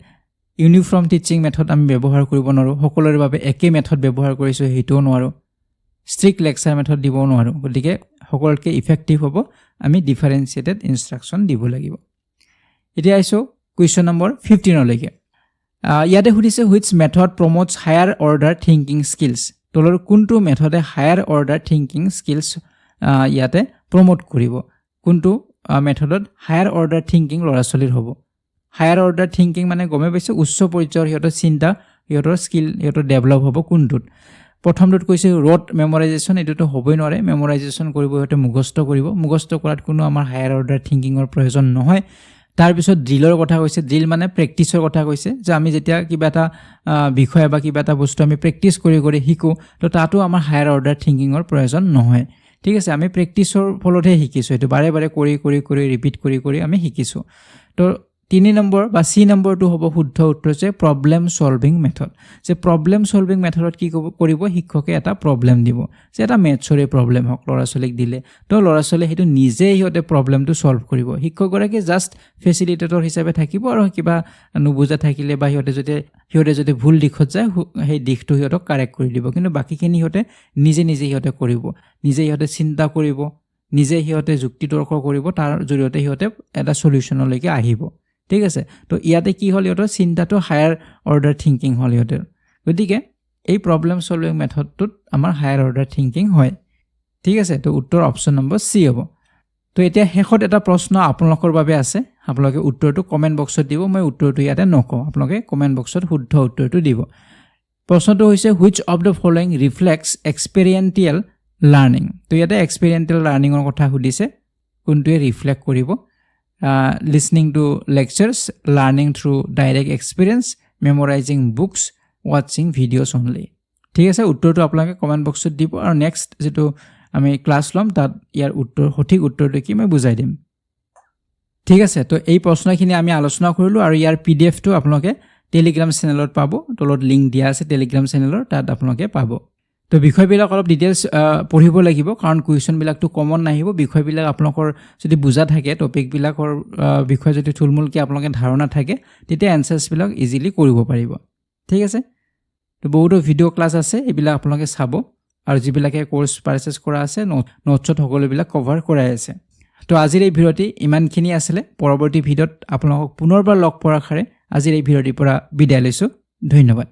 ইউনিফৰ্ম টিচিং মেথড আমি ব্যৱহাৰ কৰিব নোৱাৰোঁ সকলোৰে বাবে একে মেথড ব্যৱহাৰ কৰিছোঁ সেইটোও নোৱাৰোঁ ষ্ট্ৰিক্ট লেকচাৰ মেথড দিব নোৱাৰোঁ গতিকে সকলোতকৈ ইফেক্টিভ হ'ব আমি ডিফাৰেঞ্চিয়েটেড ইনষ্ট্ৰাকশ্যন দিব লাগিব এতিয়া আহিছোঁ কুৱেশ্যন নম্বৰ 15 লৈকে ইয়াতে সুধিছে which method promotes higher order thinking skills তলৰ কোনটো মেথডে হায়াৰ অৰ্ডাৰ থিংকিং স্কিলছ ইয়াতে প্ৰমোট কৰিব কোনটো মেথডত হায়াৰ অৰ্ডাৰ থিংকিং ল'ৰা ছোৱালীৰ হ'ব হায়াৰ অৰ্ডাৰ থিংকিং মানে গমে পাইছে উচ্চ পৰ্যায়ৰ সিহঁতৰ চিন্তা সিহঁতৰ স্কিল সিহঁতৰ ডেভেলপ হ'ব কোনটোত প্ৰথমটোত কৈছে ৰোড মেমৰাইজেশ্যন এইটোতো হ'বই নোৱাৰে মেমৰাইজেশ্যন কৰিব সিহঁতে মুখস্থ কৰাত কোনো আমাৰ হায়াৰ অৰ্ডাৰ থিংকিঙৰ প্ৰয়োজন নহয় তাৰপিছত ড্ৰিলৰ কথা কৈছে ড্ৰিল মানে প্ৰেক্টিছৰ কথা কৈছে যে আমি যেতিয়া কিবা এটা বিষয় বা কিবা এটা বস্তু আমি প্ৰেক্টিছ কৰি শিকোঁ তো তাতো আমাৰ হায়াৰ অৰ্ডাৰ থিংকিঙৰ প্ৰয়োজন নহয় ঠিক আছে আমি প্ৰেক্টিছৰ ফলতহে শিকিছোঁ এইটো বাৰে বাৰে কৰি ৰিপিট কৰি আমি শিকিছোঁ তো 3 নম্বৰ বা চি নম্বৰটো হ'ব শুদ্ধ উত্তৰ যে প্ৰব্লেম সলভিং মেথড যে প্ৰব্লেম সলভিং মেথডত কি কৰিব শিক্ষকে এটা প্ৰব্লেম দিব যে এটা মেথছৰে প্ৰব্লেম হওক ল'ৰা ছোৱালীক দিলে তো ল'ৰা ছোৱালীয়ে সেইটো নিজে সিহঁতে প্ৰব্লেমটো সলভ কৰিব শিক্ষকগৰাকী জাষ্ট ফেচিলিটেটৰ হিচাপে থাকিব আৰু কিবা নুবুজা থাকিলে বা সিহঁতে যদি ভুল দিশত যায় সেই দিশটো সিহঁতক কাৰেক্ট কৰি দিব কিন্তু বাকীখিনি সিহঁতে নিজে সিহঁতে কৰিব নিজে সিহঁতে চিন্তা কৰিব নিজে সিহঁতে যুক্তি তৰ্ক কৰিব তাৰ জৰিয়তে সিহঁতে এটা সলিউশ্যনলৈকে আহিব ঠিক আছে তো ইয়াতে কি হ'ল ইহঁতৰ চিন্তাটো হায়াৰ অৰ্ডাৰ থিংকিং হ'ল ইহঁতৰ গতিকে এই প্ৰব্লেম সলভিং মেথডটোত আমাৰ হায়াৰ অৰ্ডাৰ থিংকিং হয় ঠিক আছে তো উত্তৰ অপশ্যন নম্বৰ চি হ'ব তো এতিয়া শেষত এটা প্ৰশ্ন আপোনালোকৰ বাবে আছে আপোনালোকে উত্তৰটো কমেণ্ট বক্সত দিব মই উত্তৰটো ইয়াতে নকওঁ আপোনালোকে কমেণ্ট বক্সত শুদ্ধ উত্তৰটো দিব প্ৰশ্নটো হৈছে which of the following reflects experiential learning তো ইয়াতে এক্সপেৰিয়েণ্টিয়েল লাৰ্ণিঙৰ কথা সুধিছে কোনটোৱে ৰিফ্লেক্ট কৰিব listening to lectures, learning through direct experience, memorizing books, watching videos only. ঠিক আছে উত্তৰটো আপোনালোকে কমেণ্ট বক্সত দিব আৰু নেক্সট যেটো আমি ক্লাছ ল'ম তাত ইয়াৰ সঠিক উত্তৰটো কি মই বুজাই দিম ঠিক আছে তো এই প্ৰশ্নখিনি আমি আলোচনা কৰিলোঁ আৰু ইয়াৰ পিডিএফটো আপোনালোকে টেলিগ্ৰাম চেনেলত পাব তলত লিংক দিয়া আছে টেলিগ্ৰাম চেনেলৰ তাত আপোনালোকে পাব তো বিষয়বিলাক অলপ ডিটেইলছ পঢ়িব লাগিব কাৰণ কুৱেশ্যনবিলাকটো কমন নাহিব বিষয়বিলাক আপোনালোকৰ যদি বুজা থাকে টপিকবিলাকৰ বিষয় যদি থুলমূলকৈ আপোনালোকে ধাৰণা থাকে তেতিয়া এনচাৰ্ছবিলাক ইজিলি কৰিব পাৰিব ঠিক আছে তো বহুতো ভিডিঅ' ক্লাছ আছে এইবিলাক আপোনালোকে চাব আৰু যিবিলাকে কোৰ্চ পাৰচেছ কৰা আছে নোটছত সকলোবিলাক কভাৰ কৰাই আছে তো আজিৰ এই ভিডিঅ'টি ইমানখিনি আছিলে পৰৱৰ্তী ভিডিঅ'ত আপোনালোকক পুনৰবাৰ লগ পোৱাৰ আশাৰে আজিৰ এই ভিডিঅ'টিৰ পৰা বিদায় লৈছোঁ ধন্যবাদ